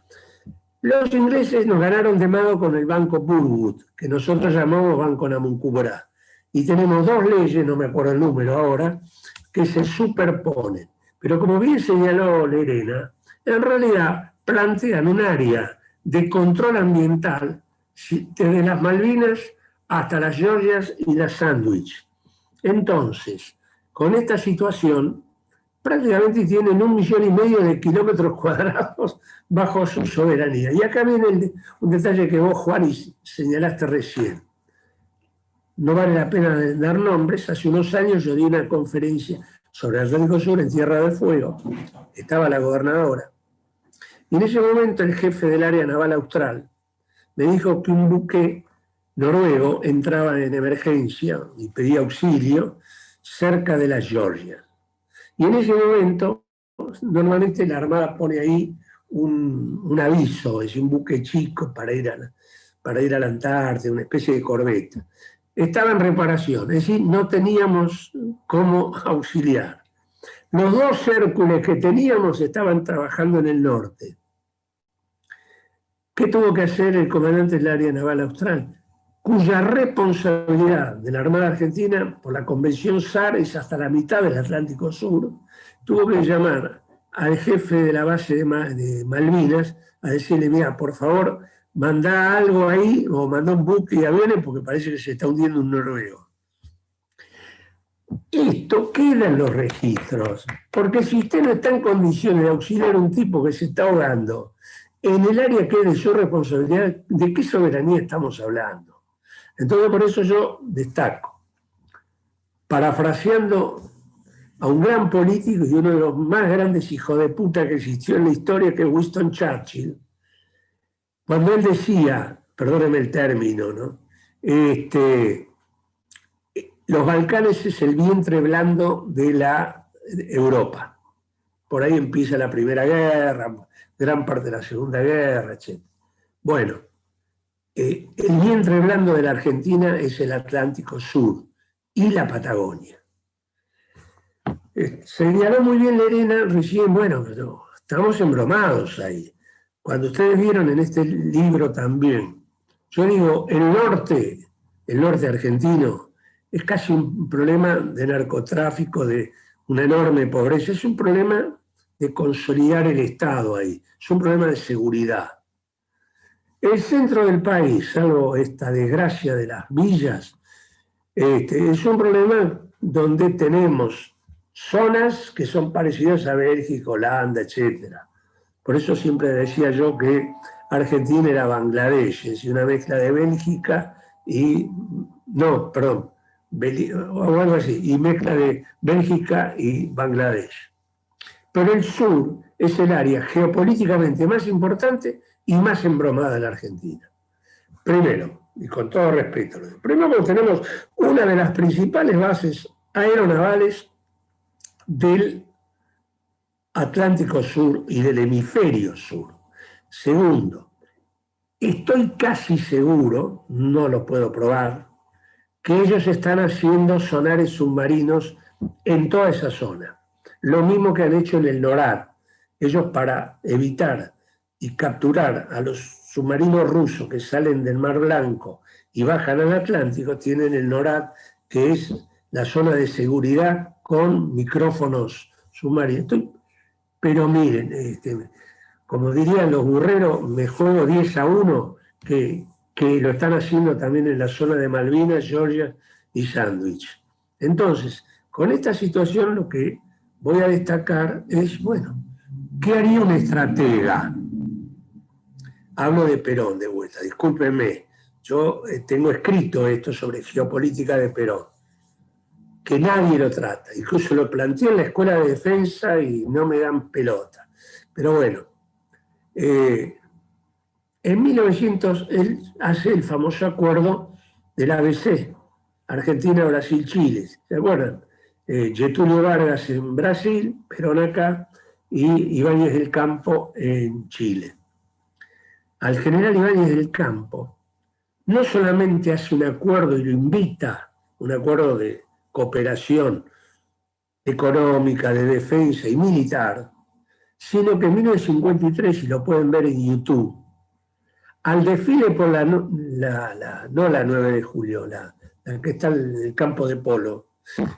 Los ingleses nos ganaron de mano con el Banco Burwood, que nosotros llamamos Banco Namuncuborá. Y tenemos dos leyes, no me acuerdo el número ahora, que se superponen. Pero como bien señaló Lerena, en realidad plantean un área de control ambiental desde las Malvinas hasta las Georgias y las Sandwich. Entonces, con esta situación, prácticamente tienen 1,5 millones de kilómetros cuadrados bajo su soberanía. Y acá viene un detalle que vos, Juan, señalaste recién. No vale la pena dar nombres. Hace unos años yo di una conferencia sobre el Atlántico Sur en Tierra del Fuego. Estaba la gobernadora. Y en ese momento el jefe del área naval austral me dijo que un buque noruego entraba en emergencia y pedía auxilio cerca de las Georgias. Y en ese momento, normalmente la Armada pone ahí un aviso, es un buque chico para ir a la Antártida, una especie de corbeta. Estaba en reparación, es decir, no teníamos cómo auxiliar. Los dos Hércules que teníamos estaban trabajando en el norte. ¿Qué tuvo que hacer el comandante del área naval austral? Cuya responsabilidad de la Armada Argentina por la Convención SAR es hasta la mitad del Atlántico Sur, tuvo que llamar al jefe de la base de Malvinas a decirle, mira, por favor, mandá algo ahí, o mandá un buque y aviones, porque parece que se está hundiendo un noruego. Esto queda en los registros, porque si usted no está en condiciones de auxiliar a un tipo que se está ahogando en el área que es de su responsabilidad, ¿de qué soberanía estamos hablando? Entonces, por eso yo destaco, parafraseando a un gran político y uno de los más grandes hijos de puta que existió en la historia, que es Winston Churchill, cuando él decía, perdóneme el término, ¿no? Los Balcanes es el vientre blando de la Europa. Por ahí empieza la Primera Guerra, gran parte de la Segunda Guerra, etc. Bueno, el vientre blando de la Argentina es el Atlántico Sur y la Patagonia. Señaló muy bien Lerena recién, bueno, pero estamos embromados ahí. Cuando ustedes vieron en este libro también, yo digo, el norte argentino, es casi un problema de narcotráfico, de una enorme pobreza, es un problema de consolidar el Estado ahí, es un problema de seguridad. El centro del país, salvo esta desgracia de las villas, es un problema donde tenemos zonas que son parecidas a Bélgica, Holanda, etc. Por eso siempre decía yo que Argentina era Bangladesh, es una mezcla de Bélgica y... No, perdón, o algo así, y mezcla de Bélgica y Bangladesh. Pero el sur es el área geopolíticamente más importante y más embromada de la Argentina. Primero, y con todo respeto, primero tenemos una de las principales bases aeronavales del Atlántico Sur y del hemisferio sur. Segundo, estoy casi seguro, no lo puedo probar, que ellos están haciendo sonares submarinos en toda esa zona. Lo mismo que han hecho en el NORAD, ellos para evitar y capturar a los submarinos rusos que salen del Mar Blanco y bajan al Atlántico, tienen el NORAD, que es la zona de seguridad con micrófonos submarinos. Pero miren, como dirían los burreros, me juego 10-1, que lo están haciendo también en la zona de Malvinas, Georgia y Sandwich. Entonces, con esta situación lo que voy a destacar es, bueno, ¿qué haría un estratega? Hablo de Perón de vuelta, discúlpenme, yo tengo escrito esto sobre geopolítica de Perón, que nadie lo trata, incluso lo planteé en la Escuela de Defensa y no me dan pelota. Pero bueno, en 1900 él hace el famoso acuerdo del ABC, Argentina, Brasil, Chile, ¿se acuerdan? Getúlio Vargas en Brasil, Perón acá, y Ibáñez del Campo en Chile. Al general Ibáñez del Campo no solamente hace un acuerdo y lo invita, un acuerdo de cooperación económica, de defensa y militar, sino que en 1953, y lo pueden ver en YouTube, al desfile por no la 9 de julio, la que está en el campo de polo,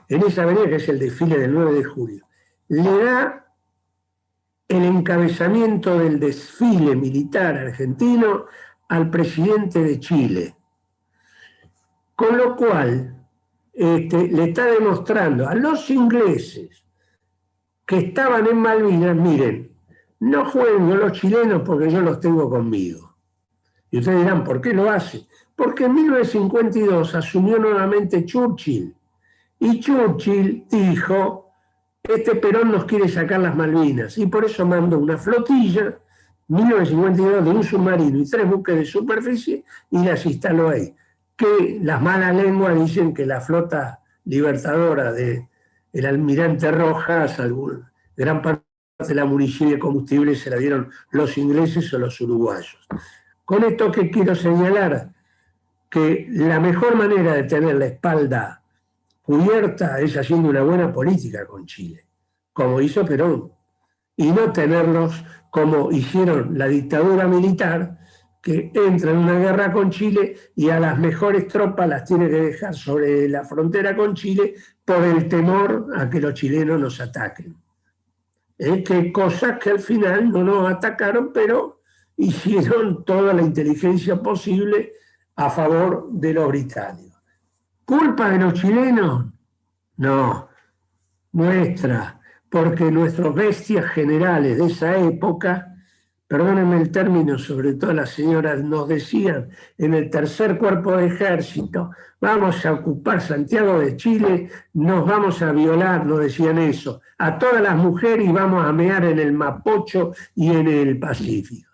en esa avenida que es el desfile del 9 de julio, le da el encabezamiento del desfile militar argentino al presidente de Chile. Con lo cual, le está demostrando a los ingleses que estaban en Malvinas, miren, no jueguen con los chilenos porque yo los tengo conmigo. Y ustedes dirán, ¿por qué lo hace? Porque en 1952 asumió nuevamente Churchill. Y Churchill dijo, Perón nos quiere sacar las Malvinas. Y por eso mandó una flotilla, 1952, de un submarino y 3 buques de superficie, y las instaló ahí. Que las malas lenguas dicen que la flota libertadora del almirante Rojas, gran parte de la munición y de combustible se la dieron los ingleses o los uruguayos. Con esto que quiero señalar, que la mejor manera de tener la espalda cubierta es haciendo una buena política con Chile, como hizo Perón, y no tenerlos como hicieron la dictadura militar, que entra en una guerra con Chile y a las mejores tropas las tiene que dejar sobre la frontera con Chile por el temor a que los chilenos nos ataquen. Que cosas que al final no nos atacaron, pero hicieron toda la inteligencia posible a favor de los británicos. ¿Culpa de los chilenos? No, nuestra, porque nuestros bestias generales de esa época, perdónenme el término, sobre todo las señoras, nos decían en el tercer cuerpo de ejército, vamos a ocupar Santiago de Chile, nos vamos a violar, nos decían eso, a todas las mujeres y vamos a mear en el Mapocho y en el Pacífico.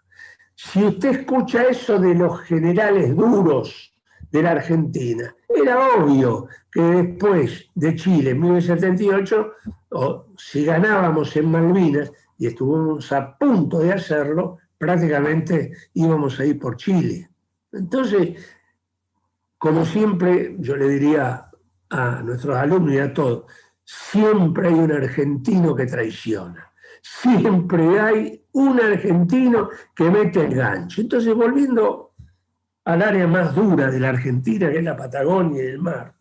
Si usted escucha eso de los generales duros de la Argentina, era obvio que después de Chile, en 1978, si ganábamos en Malvinas, y estuvimos a punto de hacerlo, prácticamente íbamos a ir por Chile. Entonces, como siempre, yo le diría a nuestros alumnos y a todos, siempre hay un argentino que traiciona, siempre hay un argentino que mete el gancho. Entonces, volviendo al área más dura de la Argentina, que es la Patagonia y el mar,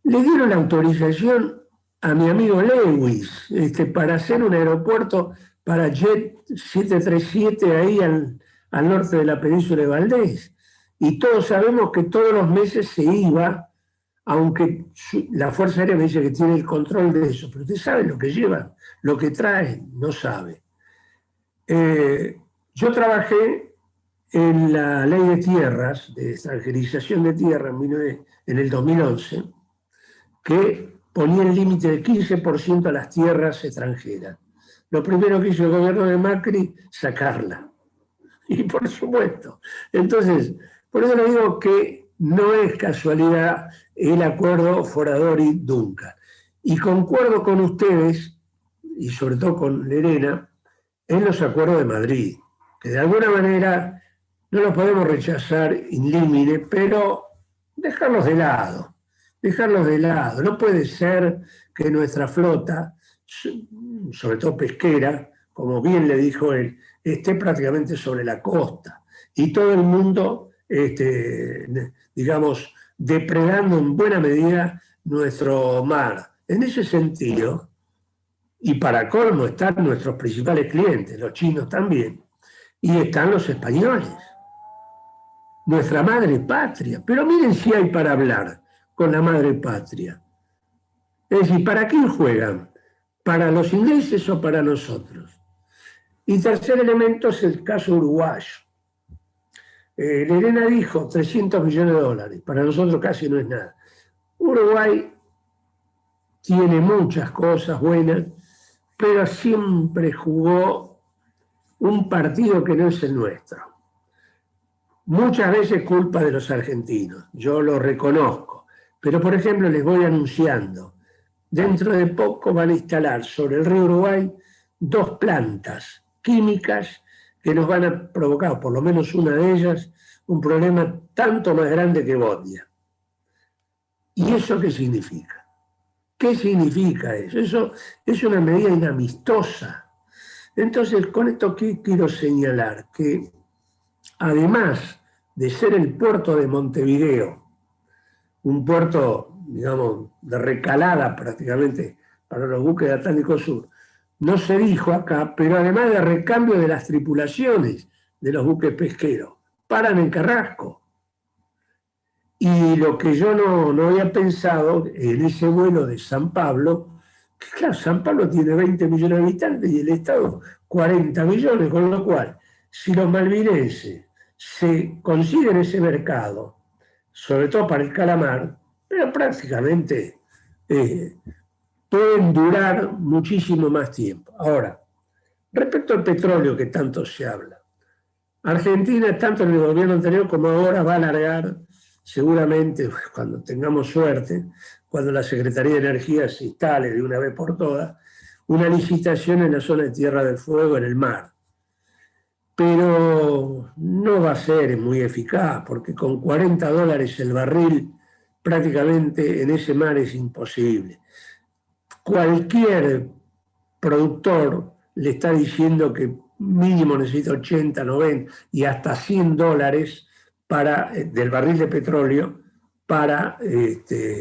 le dieron la autorización a mi amigo Lewis para hacer un aeropuerto para Jet 737 ahí al norte de la península de Valdés. Y todos sabemos que todos los meses se iba, aunque la Fuerza Aérea me dice que tiene el control de eso, pero usted sabe lo que llevan, lo que traen, no sabe. Yo trabajé en la ley de tierras, de extranjerización de tierra en el 2011, que ponía el límite del 15% a las tierras extranjeras. Lo primero que hizo el gobierno de Macri, sacarla. Y por supuesto. Entonces, por eso le digo que no es casualidad el acuerdo Foradori-Duncan. Y concuerdo con ustedes, y sobre todo con Lerena, en los acuerdos de Madrid, que de alguna manera no los podemos rechazar in limine, pero dejarlos de lado. No puede ser que nuestra flota sobre todo pesquera, como bien le dijo él, esté prácticamente sobre la costa. Y todo el mundo, digamos, depredando en buena medida nuestro mar. En ese sentido, y para colmo están nuestros principales clientes, los chinos también, y están los españoles, nuestra madre patria. Pero miren si hay para hablar con la madre patria. Es decir, ¿para quién juegan? ¿Para los ingleses o para nosotros? Y tercer elemento es el caso uruguayo. Lerena dijo 300 millones de dólares, para nosotros casi no es nada. Uruguay tiene muchas cosas buenas, pero siempre jugó un partido que no es el nuestro. Muchas veces culpa de los argentinos, yo lo reconozco, pero por ejemplo les voy anunciando, dentro de poco van a instalar sobre el río Uruguay 2 plantas químicas que nos van a provocar, por lo menos una de ellas, un problema tanto más grande que Botnia. ¿Y eso qué significa? ¿Qué significa eso? Eso es una medida inamistosa. Entonces, con esto quiero señalar que además de ser el puerto de Montevideo, un puerto, digamos, de recalada prácticamente para los buques del Atlántico Sur, no se dijo acá, pero además de recambio de las tripulaciones de los buques pesqueros, paran en Carrasco. Y lo que yo no había pensado en ese vuelo de San Pablo, que claro, San Pablo tiene 20 millones de habitantes y el Estado 40 millones, con lo cual, si los malvinenses se consiguen ese mercado, sobre todo para el calamar, pero prácticamente pueden durar muchísimo más tiempo. Ahora, respecto al petróleo que tanto se habla, Argentina, tanto en el gobierno anterior como ahora, va a alargar, seguramente, cuando tengamos suerte, cuando la Secretaría de Energía se instale de una vez por todas, una licitación en la zona de Tierra del Fuego, en el mar. Pero no va a ser muy eficaz, porque con $40 el barril, prácticamente en ese mar es imposible. Cualquier productor le está diciendo que mínimo necesita 80, 90 y hasta $100 del barril de petróleo para que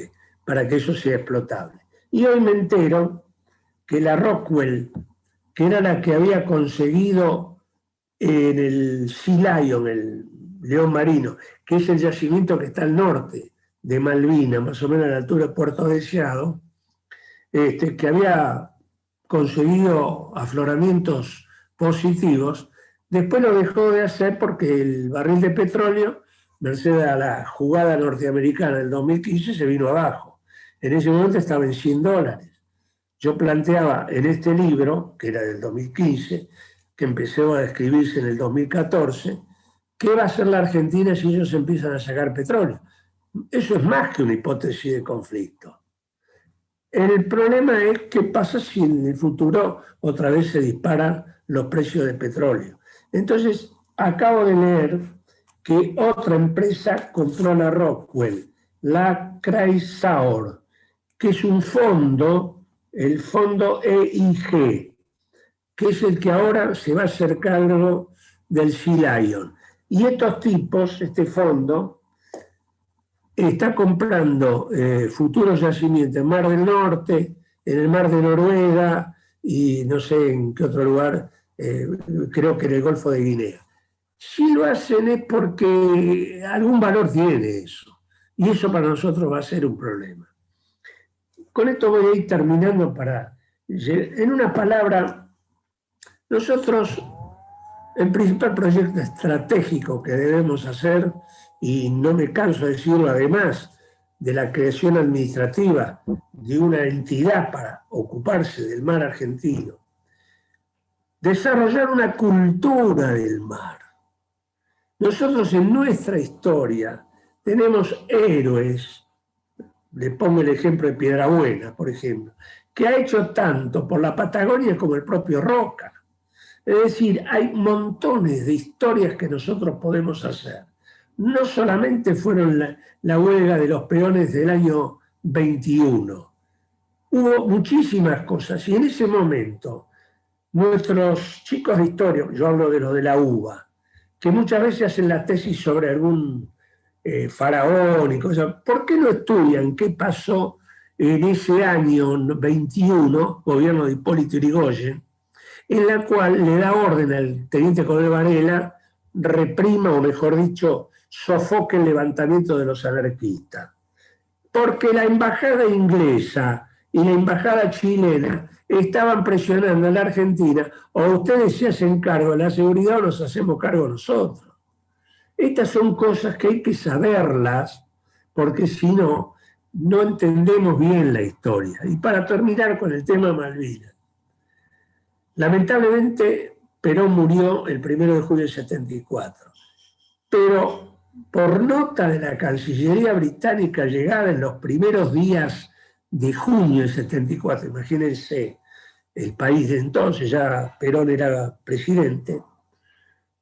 eso sea explotable. Y hoy me entero que la Rockwell, que era la que había conseguido en el Sea Lion, el león marino, que es el yacimiento que está al norte de Malvinas, más o menos a la altura de Puerto Deseado, que había conseguido afloramientos positivos, después lo dejó de hacer porque el barril de petróleo, merced a la jugada norteamericana del 2015, se vino abajo. En ese momento estaba en $100. Yo planteaba en este libro, que era del 2015, que empezó a escribirse en el 2014, ¿qué va a hacer la Argentina si ellos empiezan a sacar petróleo? Eso es más que una hipótesis de conflicto. El problema es qué pasa si en el futuro otra vez se disparan los precios de petróleo. Entonces, acabo de leer que otra empresa compró la Rockwell, la Chrysaor, que es un fondo, el fondo EIG, que es el que ahora se va a hacer cargo del Sea Lion. Y estos tipos, este fondo, está comprando futuros yacimientos en Mar del Norte, en el Mar de Noruega y no sé en qué otro lugar, creo que en el Golfo de Guinea. Si lo hacen es porque algún valor tiene eso, y eso para nosotros va a ser un problema. Con esto voy a ir terminando en una palabra, nosotros, el principal proyecto estratégico que debemos hacer, y no me canso de decirlo, además de la creación administrativa de una entidad para ocuparse del mar argentino, desarrollar una cultura del mar. Nosotros en nuestra historia tenemos héroes, le pongo el ejemplo de Piedrabuena, por ejemplo, que ha hecho tanto por la Patagonia como el propio Roca. Es decir, hay montones de historias que nosotros podemos hacer. No solamente fueron la huelga de los peones del año 21. hubo muchísimas cosas y en ese momento nuestros chicos de historia, yo hablo de los de la UBA, que muchas veces hacen la tesis sobre algún faraón y cosas, ¿por qué no estudian qué pasó en ese año 21, gobierno de Hipólito Yrigoyen, en la cual le da orden al teniente coronel Varela, reprima, o mejor dicho, sofoque el levantamiento de los anarquistas? Porque la embajada inglesa y la embajada chilena estaban presionando a la Argentina, o ustedes se hacen cargo de la seguridad o nos hacemos cargo nosotros. Estas son cosas que hay que saberlas, porque si no, no entendemos bien la historia. Y para terminar con el tema Malvinas, lamentablemente Perón murió el 1 de julio del 74, pero por nota de la Cancillería británica llegada en los primeros días de junio del 74, imagínense el país de entonces, ya Perón era presidente,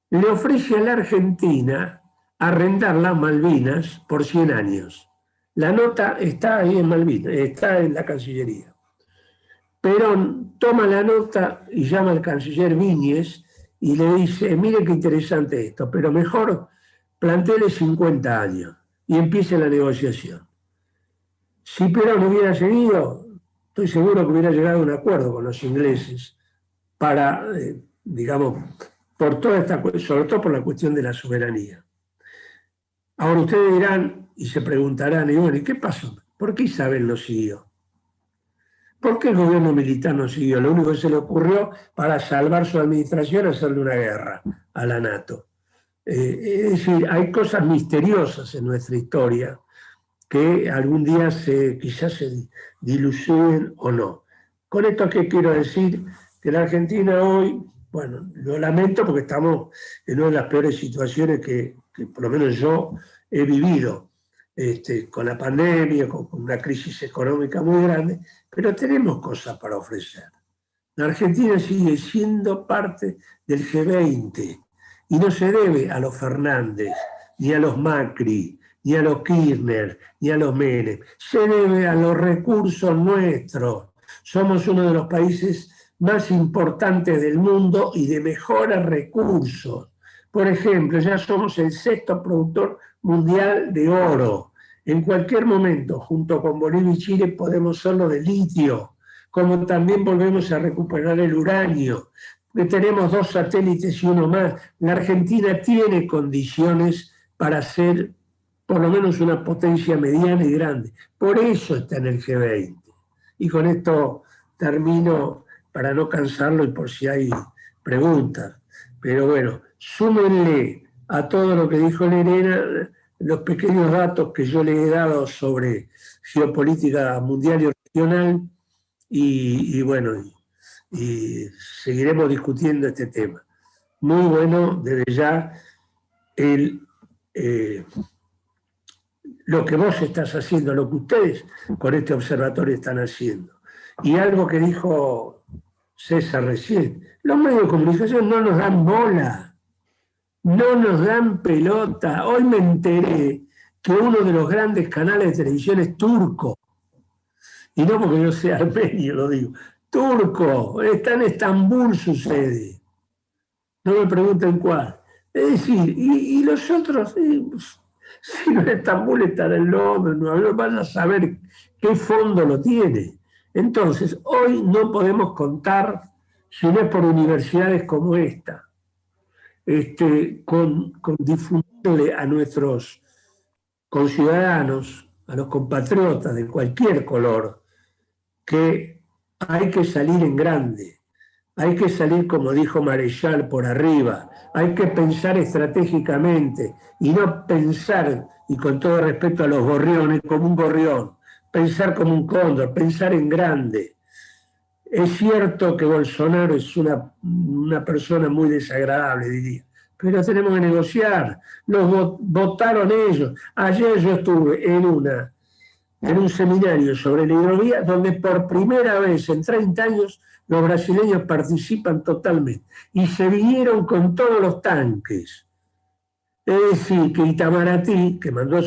le ofrece a la Argentina arrendar las Malvinas por 100 años. La nota está ahí en Malvinas, está en la Cancillería. Perón toma la nota y llama al canciller Viñes y le dice, mire qué interesante esto, pero mejor plantéele 50 años y empiece la negociación. Si Perón hubiera seguido, estoy seguro que hubiera llegado a un acuerdo con los ingleses para, digamos, por toda esta, sobre todo por la cuestión de la soberanía. Ahora ustedes dirán y se preguntarán, y bueno, ¿y qué pasó? ¿Por qué Isabel no siguió? ¿Por qué el gobierno militar no siguió? Lo único que se le ocurrió para salvar su administración es hacerle una guerra a la NATO. Es decir, hay cosas misteriosas en nuestra historia que algún día quizás se diluyen o no. Con esto, ¿qué quiero decir? Que la Argentina hoy, bueno, lo lamento porque estamos en una de las peores situaciones que por lo menos yo he vivido, con la pandemia, con una crisis económica muy grande, pero tenemos cosas para ofrecer. La Argentina sigue siendo parte del G20 y no se debe a los Fernández, ni a los Macri, ni a los Kirchner, ni a los Menem. Se debe a los recursos nuestros. Somos uno de los países más importantes del mundo y de mejores recursos. Por ejemplo, ya somos el 6º productor mundial de oro. En cualquier momento, junto con Bolivia y Chile, podemos serlo de litio, como también volvemos a recuperar el uranio. Que tenemos 2 satélites y uno más. La Argentina tiene condiciones para ser por lo menos una potencia mediana y grande. Por eso está en el G20. Y con esto termino para no cansarlo y por si hay preguntas. Pero bueno, súmenle a todo lo que dijo Lorena los pequeños datos que yo le he dado sobre geopolítica mundial y regional y bueno, y seguiremos discutiendo este tema. Muy bueno, desde ya, lo que vos estás haciendo, lo que ustedes con este observatorio están haciendo. Y algo que dijo César recién, los medios de comunicación no nos dan bola, no nos dan pelota. Hoy me enteré que uno de los grandes canales de televisión es turco, y no porque yo sea armenio, lo digo, turco, está en Estambul su sede, no me pregunten cuál. Es decir, y los otros, si no en Estambul están en Londres, Nueva York, van a saber qué fondo lo tiene. Entonces, hoy no podemos contar, si no es por universidades como esta, con difundirle a nuestros conciudadanos, a los compatriotas de cualquier color, que hay que salir en grande, hay que salir, como dijo Marechal, por arriba, hay que pensar estratégicamente y no pensar, y con todo respeto a los gorriones, como un gorrión, pensar como un cóndor, pensar en grande. Es cierto que Bolsonaro es una persona muy desagradable, diría, pero tenemos que negociar. Los votaron ellos. Ayer yo estuve en un seminario sobre la hidrovía donde por primera vez en 30 años los brasileños participan totalmente y se vinieron con todos los tanques. Es decir, que Itamaraty, que mandó a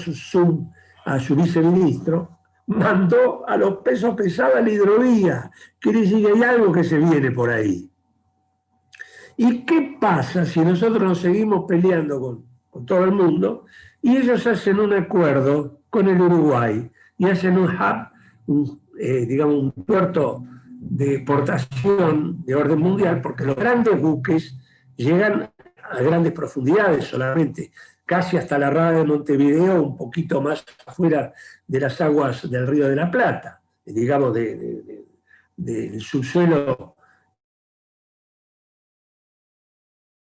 su viceministro, mandó a los pesos pesados a la hidrovía. Quiere decir que hay algo que se viene por ahí. ¿Y qué pasa si nosotros nos seguimos peleando con todo el mundo y ellos hacen un acuerdo con el Uruguay y hacen un hub, digamos, un puerto de exportación de orden mundial, porque los grandes buques llegan a grandes profundidades solamente, casi hasta la rada de Montevideo, un poquito más afuera de las aguas del Río de la Plata, digamos, del subsuelo